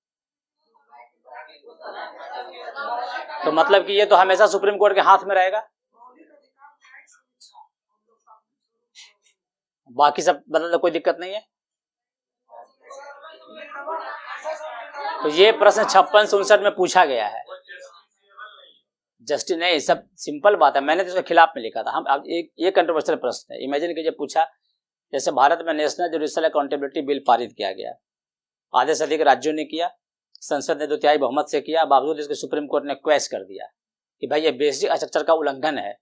तो मतलब कि ये तो हमेशा सुप्रीम कोर्ट के हाथ में रहेगा, बाकी सब बदल, कोई दिक्कत नहीं है। तो ये प्रश्न 56 में पूछा गया है। जस्टिस नहीं, सब सिंपल बात है, मैंने तो इसके खिलाफ में लिखा था। हम अब ये कंट्रोवर्शियल प्रश्न है। इमेजिन कीजिए पूछा, जैसे भारत में नेशनल जुडिशियल अकाउंटेबिलिटी बिल पारित किया गया, आधे से अधिक राज्यों ने किया, संसद ने 2/3 बहुमत से किया, बावजूद इसके सुप्रीम कोर्ट ने क्वेश कर दिया कि भाई ये बेसिक स्ट्रक्चर का उल्लंघन है।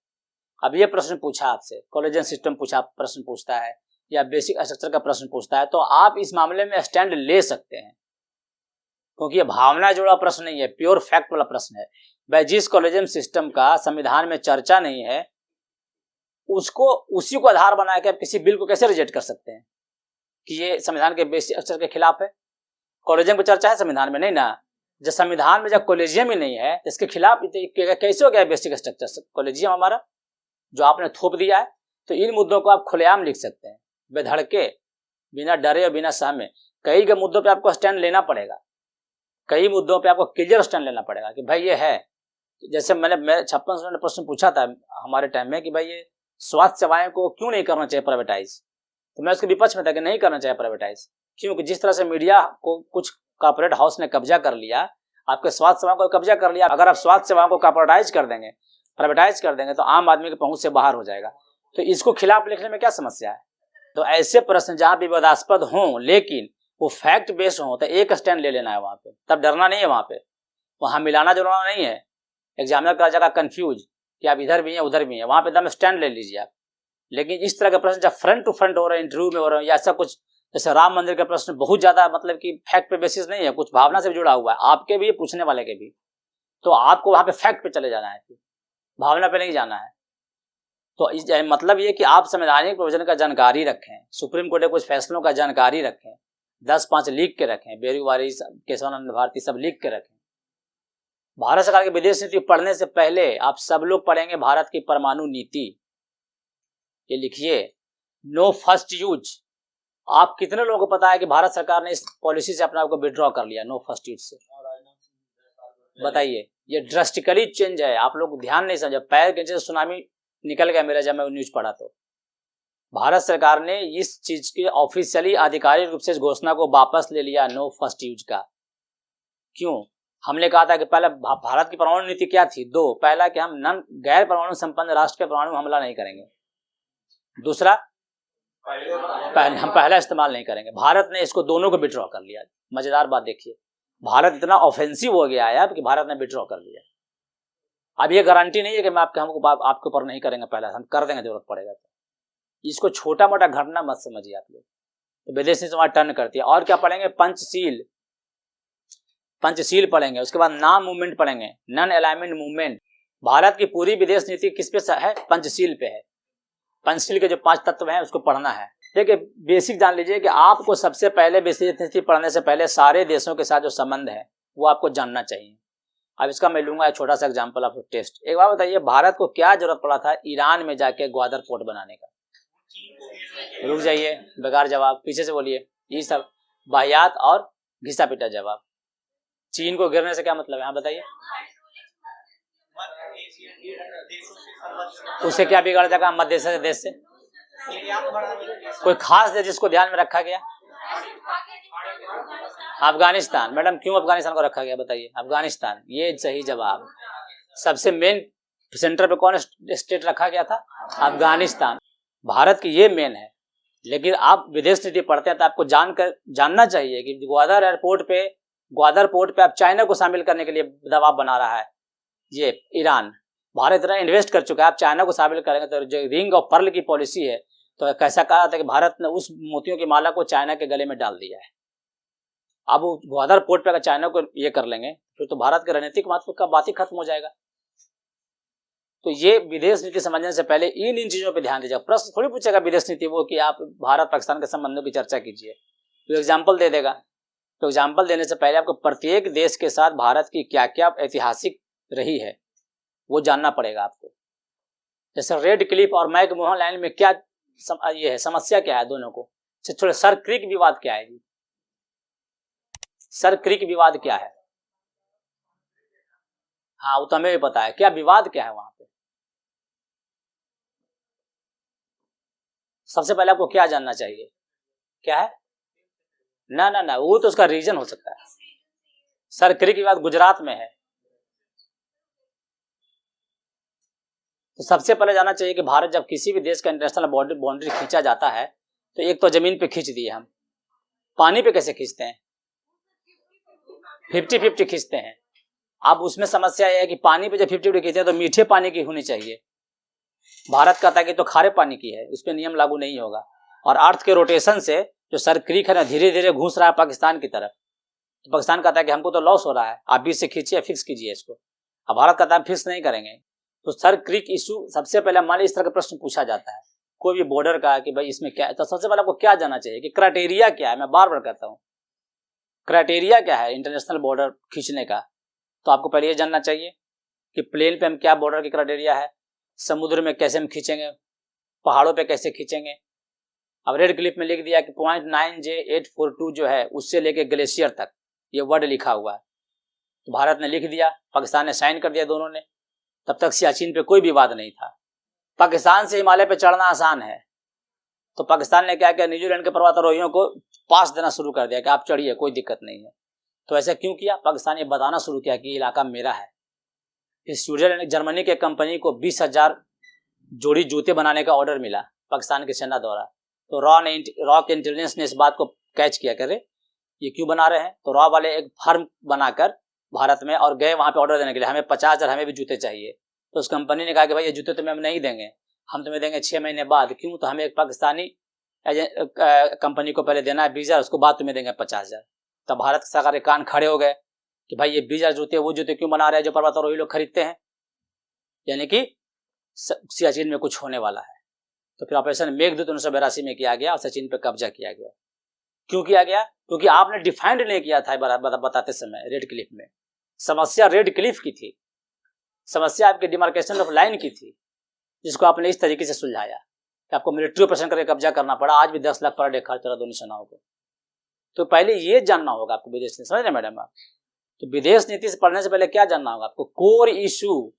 अब ये प्रश्न पूछा आपसे, कॉलेजियन सिस्टम प्रश्न पूछता है या बेसिक स्ट्रक्चर का प्रश्न पूछता है, तो आप इस मामले में स्टैंड ले सकते हैं, क्योंकि ये भावना जुड़ा प्रश्न नहीं है, प्योर फैक्ट वाला प्रश्न है। भाई जिस कॉलेजियम सिस्टम का संविधान में चर्चा नहीं है, उसको उसी को आधार बना के आप किसी बिल को कैसे रिजेक्ट कर सकते हैं कि ये संविधान के बेसिक स्ट्रक्चर के खिलाफ है। कॉलेजियम की चर्चा है संविधान में, नहीं ना। जब संविधान में जब कॉलेजियम ही नहीं है, इसके खिलाफ कैसे हो गया बेसिक स्ट्रक्चर कॉलेजियम हमारा जो आपने थोप दिया है। तो इन मुद्दों को आप खुलेआम लिख सकते हैं, बेधड़के, बिना डरे और बिना सहमे। कई के मुद्दों पे आपको स्टैंड लेना पड़ेगा, कई मुद्दों पे आपको क्लियर स्टैंड लेना पड़ेगा कि भाई ये है। जैसे मैं 56 ने प्रश्न पूछा था हमारे टाइम में कि भाई ये स्वास्थ्य सेवाएं को क्यों नहीं करना चाहिए प्राइवेटाइज, तो मैं उसके विपक्ष में था कि नहीं करना चाहिए प्राइवेटाइज। क्योंकि जिस तरह से मीडिया को कुछ कॉर्पोरेट हाउस ने कब्जा कर लिया, आपके स्वास्थ्य सेवाओं को कब्जा कर लिया। अगर आप स्वास्थ्य सेवाओं को कॉर्पोरेटाइज कर देंगे, प्राइवेटाइज कर देंगे, तो आम आदमी की पहुंच से बाहर हो जाएगा। तो इसको खिलाफ लिखने में क्या समस्या है। तो ऐसे प्रश्न जहां विवादास्पद हों लेकिन वो फैक्ट बेस्ड हो, तो एक स्टैंड ले लेना है वहां पे, तब डरना नहीं है। वहां मिलाना जुलाना नहीं है। एग्जामिनर का जगह कंफ्यूज कि आप इधर भी हैं उधर भी हैं, वहां पे एकदम स्टैंड ले लीजिए आप। लेकिन इस तरह के प्रश्न जब फ्रंट टू फ्रंट हो रहे हैं, इंटरव्यू में हो रहे हैं, या ऐसा कुछ जैसे राम मंदिर का प्रश्न बहुत ज्यादा मतलब कि फैक्ट पे बेसिस नहीं है, कुछ भावना से भी जुड़ा हुआ है, आपके भी पूछने वाले के भी, तो आपको वहां पे फैक्ट पे चले जाना है, भावना पे नहीं जाना है। तो इस मतलब ये कि आप संवैधानिक प्रोविजन का जानकारी रखें, सुप्रीम कोर्ट के कुछ फैसलों का जानकारी रखें, 10-5 लिख के रखें, बेरीवारी, केशवानंद भारती सब लिख के रखें। भारत सरकार की विदेश नीति पढ़ने से पहले आप सब लोग पढ़ेंगे भारत की परमाणु नीति। ये लिखिए, नो फर्स्ट यूज। आप कितने लोगों को पता है कि भारत सरकार ने इस पॉलिसी से अपने आप को विड्रॉ कर लिया, नो फर्स्ट यूज से? बताइए, ये ड्रास्टिकली चेंज है। आप लोग ध्यान नहीं समझे, पैर के नीचे सुनामी निकल गया मेरा जब मैं न्यूज पढ़ा। तो भारत सरकार ने इस चीज के ऑफिशियली आधिकारिक रूप से इस घोषणा को वापस ले लिया, नो फर्स्ट यूज का। क्यों? हमने कहा था कि पहले भारत की परमाणु नीति क्या थी? दो, पहला कि हम गैर परमाणु संपन्न राष्ट्र पे परमाणु हमला नहीं करेंगे, दूसरा हम पहला इस्तेमाल नहीं करेंगे। भारत ने इसको दोनों को विड्रॉ कर लिया। मजेदार बात देखिए, भारत इतना ऑफेंसिव हो गया है अब कि भारत ने विड्रॉ कर लिया। अब ये गारंटी नहीं है कि मैं आपके ऊपर नहीं करेंगे, पहला हम कर देंगे जरूरत पड़ेगा। तो इसको छोटा मोटा घटना मत समझिए आप लोग। तो विदेश नीति वहां टर्न करती है। और क्या पढ़ेंगे? पंचशील, पंचशील पढ़ेंगे। उसके बाद नाम मूवमेंट पढ़ेंगे, नॉन अलाइनमेंट मूवमेंट। भारत की पूरी विदेश नीति किस पे है? पंचशील पे है। पंचशील के जो 5 तत्व हैं उसको पढ़ना है। देखिए, बेसिक जान लीजिए कि आपको सबसे पहले विदेश नीति पढ़ने से पहले सारे देशों के साथ जो संबंध है वो आपको जानना चाहिए। अब इसका मैं लूंगा एक छोटा सा एग्जांपल आपको टेस्ट। एक बार बताइए, भारत को क्या जरूरत पड़ा था ईरान में जाके ग्वादर पोर्ट बनाने का? रुक जाइए, बेकार जवाब, पीछे से बोलिए। ये सब वाहियात और घिसा पिटा जवाब। चीन को गिरने से क्या मतलब है? हाँ बताइए, उससे क्या बिगड़ जाएगा मध्य देश से? कोई खास देश जिसको ध्यान में रखा गया? अफगानिस्तान। मैडम क्यों अफगानिस्तान को रखा गया बताइए? अफगानिस्तान, ये सही जवाब। सबसे मेन सेंटर पे कौन स्टेट रखा गया था? अफगानिस्तान। भारत की ये मेन है। लेकिन आप विदेश नीति पढ़ते हैं तो आपको जानना चाहिए कि ग्वादर पोर्ट पे आप चाइना को शामिल करने के लिए दबाव बना रहा है ये ईरान। भारत इतना इन्वेस्ट कर चुका है, आप चाइना को शामिल करेंगे तो जो रिंग ऑफ पर्ल की पॉलिसी है, तो कैसा कहा था कि भारत ने उस मोतियों की माला को चाइना के गले में डाल दिया है। अब ग्वादर पोर्ट पे अगर चाइना को ये कर लेंगे फिर तो भारत के रणनीतिक महत्व का बात ही खत्म हो जाएगा। तो ये विदेश नीति समझने से पहले इन चीजों पे ध्यान दीजिएगा। प्रश्न थोड़ी पूछेगा विदेश नीति वो कि आप भारत पाकिस्तान के संबंधों की चर्चा कीजिए, तो एग्जाम्पल दे देगा। तो एग्जाम्पल देने से पहले आपको प्रत्येक देश के साथ भारत की क्या क्या ऐतिहासिक रही है वो जानना पड़ेगा आपको। जैसे रेड क्लिफ और मैकमोहन लाइन में क्या ये है, समस्या क्या है दोनों को? थोड़े सर क्रिक विवाद क्या है? सर क्रिक विवाद क्या है? हाँ, वो तो हमें भी पता है। क्या विवाद क्या है वहां पे? सबसे पहले आपको क्या जानना चाहिए? क्या है? ना, वो तो उसका रीजन हो सकता है। सर क्रिक विवाद गुजरात में है। तो सबसे पहले जानना चाहिए कि भारत जब किसी भी देश का इंटरनेशनल बाउंड्री खींचा जाता है तो एक तो जमीन पे खींच दिए हम, पानी पे कैसे खींचते हैं? 50-50 खींचते हैं। अब उसमें समस्या यह है कि पानी पे जब 50-50 खींचते हैं तो मीठे पानी की होनी चाहिए। भारत कहता है कि तो खारे पानी की है, उस पर नियम लागू नहीं होगा। और अर्थ के रोटेशन से जो सर क्रीक है ना धीरे धीरे घुस रहा है पाकिस्तान की तरफ, तो पाकिस्तान कहता है कि हमको तो लॉस हो रहा है, आप बीच से खींचिए, फिक्स कीजिए इसको। अब भारत कहता है फिक्स नहीं करेंगे। तो सर क्रीक इशू सबसे पहले मान लीजिए इस तरह का प्रश्न पूछा जाता है कोई भी बॉर्डर का कि भाई इसमें क्या है, तो सबसे पहले आपको क्या जानना चाहिए कि क्राइटेरिया क्या है। मैं बार बार कहता हूँ क्राइटेरिया क्या है इंटरनेशनल बॉर्डर खींचने का। तो आपको पहले ये जानना चाहिए कि प्लेन पे हम क्या बॉर्डर की क्राइटेरिया है, समुद्र में कैसे हम खींचेंगे, पहाड़ों पे कैसे खींचेंगे। अब रेड क्लिप में लिख दिया कि .9J842 जो है उससे लेके ग्लेशियर तक ये वर्ड लिखा हुआ है। तो भारत ने लिख दिया, पाकिस्तान ने साइन कर दिया, दोनों ने। तब तक सियाचिन पे कोई विवाद नहीं था। पाकिस्तान से हिमालय पे चढ़ना आसान है, तो पाकिस्तान ने क्या किया, न्यूजीलैंड के पर्वतारोहियों को पास देना शुरू कर दिया कि आप चढ़िए, कोई दिक्कत नहीं है। तो ऐसा क्यों किया, पाकिस्तान ये बताना शुरू किया कि इलाका मेरा है। फिर स्विट्जरलैंड जर्मनी के कंपनी को 20,000 जोड़ी जूते बनाने का ऑर्डर मिला पाकिस्तान की सेना द्वारा। तो रॉ के इंटेलिजेंस ने इस बात को कैच किया, करे ये क्यों बना रहे हैं। तो रॉ वाले एक फर्म बनाकर भारत में और गए वहां पे ऑर्डर देने के लिए, हमें 50,000 हमें भी जूते चाहिए। तो उस कंपनी ने कहा कि भाई ये जूते तुम्हें हम नहीं देंगे, हम तुम्हें देंगे 6 महीने बाद। क्यों, तो हमें एक पाकिस्तानी कंपनी को पहले देना है 20,000, उसको बाद तुम्हें देंगे 50,000। तब भारत सरकार के कान खड़े हो गए कि भाई ये 20,000 जूते वो जूते क्यों बना रहे हैं जो पर्वतारोही लोग खरीदते हैं, यानी कि सियाचिन में कुछ होने वाला है। तो फिर ऑपरेशन मेघदूत 1982 में किया गया और सचिन पे कब्जा किया गया। क्यों किया गया, क्योंकि आपने डिफाइंड नहीं किया था बताते समय रेड क्लिफ में। समस्या रेड क्लिफ की थी, समस्या आपके डिमार्केशन ऑफ लाइन की थी, जिसको आपने इस तरीके से सुलझाया कि आपको मिलिट्री ऑपरेशन करके कब्जा करना पड़ा। आज भी 10 लाख पर डे खर्च रहा दोनों सेनाओं को। तो पहले ये जानना होगा आपको विदेश नीति, समझ रहे मैडम आप। तो विदेश नीति से पढ़ने से पहले क्या जानना होगा आपको, कोर इशू,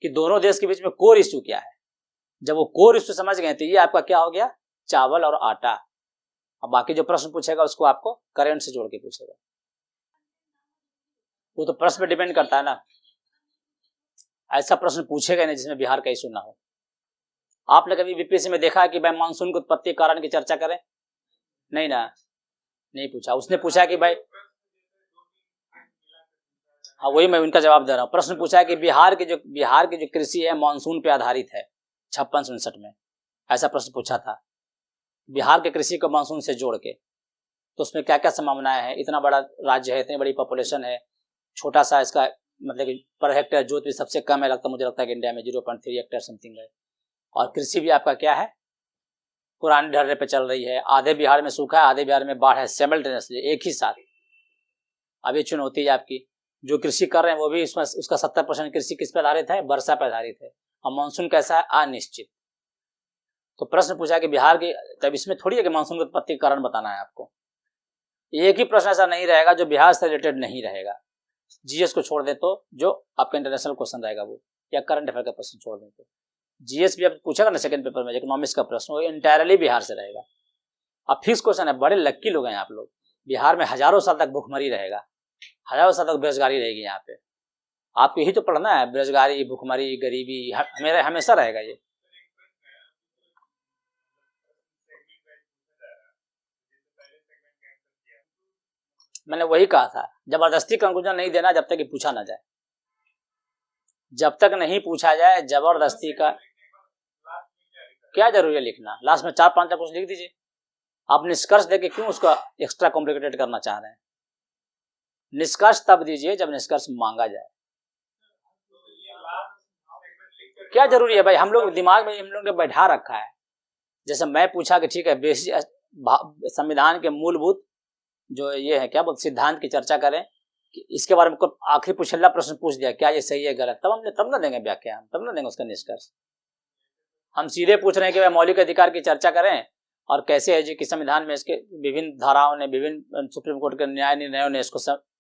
कि दोनों देश के बीच में कोर इशू क्या है। जब वो कोर इशू समझ गए तो ये आपका क्या हो गया, चावल और आटा। अब बाकी जो प्रश्न पूछेगा उसको आपको करंट से जोड़ के पूछेगा, वो तो प्रश्न पे डिपेंड करता है ना। ऐसा प्रश्न पूछेगा नहीं जिसमें बिहार का इशू ना हो। आपने कभी बीपीएससी में देखा है कि भाई मानसून की उत्पत्ति कारण की चर्चा करें, नहीं ना, नहीं पूछा। उसने पूछा कि भाई, हाँ वही मैं उनका जवाब दे रहा हूँ। प्रश्न पूछा है कि बिहार की जो कृषि है मानसून पे आधारित है 56-59 में, ऐसा प्रश्न पूछा था। बिहार के कृषि को मानसून से जोड़ के, तो उसमें क्या क्या संभावनाएं हैं। इतना बड़ा राज्य है, इतनी बड़ी पॉपुलेशन है, छोटा सा इसका मतलब कि पर हेक्टेयर जोत भी सबसे कम है, मुझे लगता है कि इंडिया में 0.3 हेक्टेयर समथिंग है। और कृषि भी आपका क्या है, पुराने ढर्रे पे चल रही है। आधे बिहार में सूखा है, आधे बिहार में बाढ़ है, सिमल्टेनियसली एक ही साथ। अब ये चुनौती है आपकी, जो कृषि कर रहे हैं वो भी इसमें उसका 70% कृषि किस पर आधारित है, वर्षा पर आधारित है। और मानसून कैसा है, अनिश्चित। तो प्रश्न पूछा कि बिहार की, तब इसमें थोड़ी है कि मानसून की उत्पत्ति का कारण बताना है आपको। एक ही प्रश्न ऐसा नहीं रहेगा जो बिहार से रिलेटेड नहीं रहेगा। जीएस को छोड़ दे तो जो आपका इंटरनेशनल क्वेश्चन रहेगा वो, या करंट अफेयर का प्रश्न छोड़ दें तो जीएस भी आप पूछेगा ना सेकंड पेपर में, इकोनॉमिक्स का प्रश्न, वो इंटायरली बिहार से रहेगा। अब फिक्स क्वेश्चन है, बड़े लक्की लोग हैं आप लोग। बिहार में हजारों साल तक भूखमरी रहेगा, हजारों साल तक बेरोजगारी रहेगी। यहाँ पे आपको यही तो पढ़ना है, बेरोजगारी, भूखमरी, गरीबी हमेशा रहेगा ये। मैंने वही कहा था, जबरदस्ती कंक्लूजन नहीं देना जब तक कि पूछा ना जाए। जब तक नहीं पूछा जाए जबरदस्ती का क्या जरूरी है लिखना। लास्ट में 4-5 कुछ लिख दीजिए। आप निष्कर्ष देके क्यों उसको एक्स्ट्रा कॉम्प्लिकेटेड करना चाह रहे हैं। निष्कर्ष तब दीजिए जब निष्कर्ष मांगा जाए। क्या जरूरी है भाई, हम लोग दिमाग में हम लोग ने बैठा रखा है। जैसे मैं पूछा कि ठीक है बेसिक संविधान के मूलभूत जो ये है क्या बोलते सिद्धांत की चर्चा करें, कि इसके बारे में आखिरी पिछला प्रश्न पूछ दिया क्या ये सही है गलत, तब ना देंगे व्याख्या, हम तब ना देंगे उसका निष्कर्ष। हम सीधे पूछ रहे हैं कि भाई मौलिक अधिकार की चर्चा करें और कैसे है जी कि संविधान में इसके विभिन्न धाराओं ने, विभिन्न सुप्रीम कोर्ट के न्याय निर्णयों ने इसको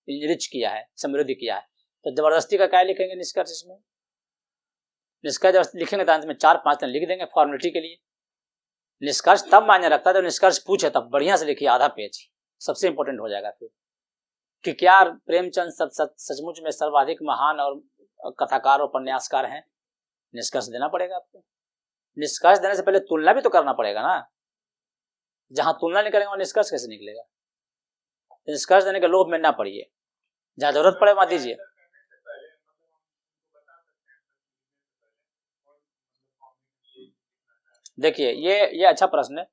इनरिच किया है, समृद्ध किया है। तो जबरदस्ती का क्या लिखेंगे निष्कर्ष इसमें। निष्कर्ष जब लिखेंगे तो अंत में 4-5 लाइन लिख देंगे फॉर्मेलिटी के लिए। निष्कर्ष तब मायने रखता है जब निष्कर्ष पूछे, तब बढ़िया से लिखिए, आधा पेज सबसे इंपॉर्टेंट हो जाएगा फिर कि क्या प्रेमचंद सचमुच में सर्वाधिक महान और कथाकार और उपन्यासकार हैं। निष्कर्ष देना पड़ेगा आपको। निष्कर्ष देने से पहले तुलना भी तो करना पड़ेगा ना। जहां तुलना नहीं करेंगे वहां निष्कर्ष कैसे निकलेगा। निष्कर्ष देने के लोभ में ना पड़िए। जहाँ जरूरत पड़े वहाँ दीजिए। देखिए ये अच्छा प्रश्न है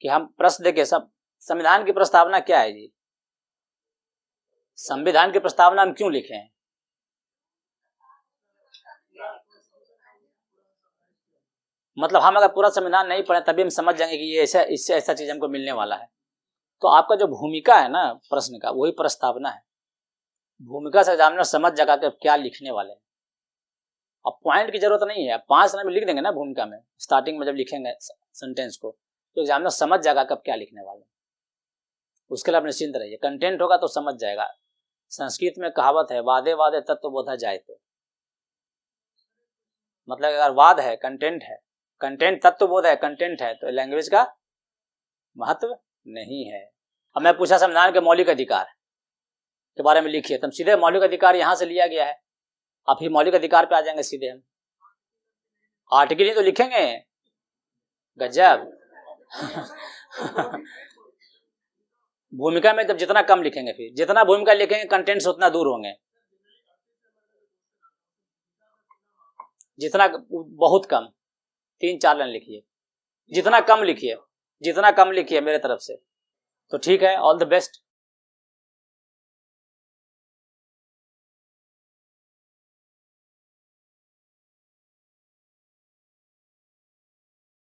कि हम प्रश्न देखिए, सब संविधान की प्रस्तावना क्या है जी? संविधान की प्रस्तावना हम क्यों लिखे हैं? मतलब हम अगर पूरा संविधान नहीं पढ़े तभी हम समझ जाएंगे कि ये ऐसा, इससे ऐसा चीज हमको मिलने वाला है। तो आपका जो भूमिका है ना प्रश्न का, वही प्रस्तावना है। भूमिका से एग्जामिनर समझ जाएगा कि अब क्या लिखने वाले हैं। अब पॉइंट की जरूरत नहीं है, 5 लाइन में लिख देंगे ना भूमिका में, स्टार्टिंग में जब लिखेंगे सेंटेंस को, तो एग्जामिनर समझ जाएगा कि अब क्या लिखने वाले हैं। उसके लिए आप निश्चिंत रहिए, कंटेंट होगा तो समझ जाएगा। संस्कृत में कहावत है, वादे वादे तत्व बोधा जाए। तो मतलब अगर वाद है, कंटेंट है, कंटेंट तत्व बोध है, कंटेंट है, तो लैंग्वेज का महत्व नहीं है। अब मैं पूछा संविधान के मौलिक अधिकार के बारे में लिखिए, तब सीधे मौलिक अधिकार यहां से लिया गया है, अब फिर मौलिक अधिकार पे आ जाएंगे सीधे हम। आर्टिकल ही तो लिखेंगे, गजब। भूमिका में जब जितना कम लिखेंगे, फिर जितना भूमिका लिखेंगे कंटेंट से उतना दूर होंगे। जितना बहुत कम, 3-4 लाइन लिखिए, जितना कम लिखिए, जितना कम लिखिए मेरे तरफ से। तो ठीक है, ऑल द बेस्ट।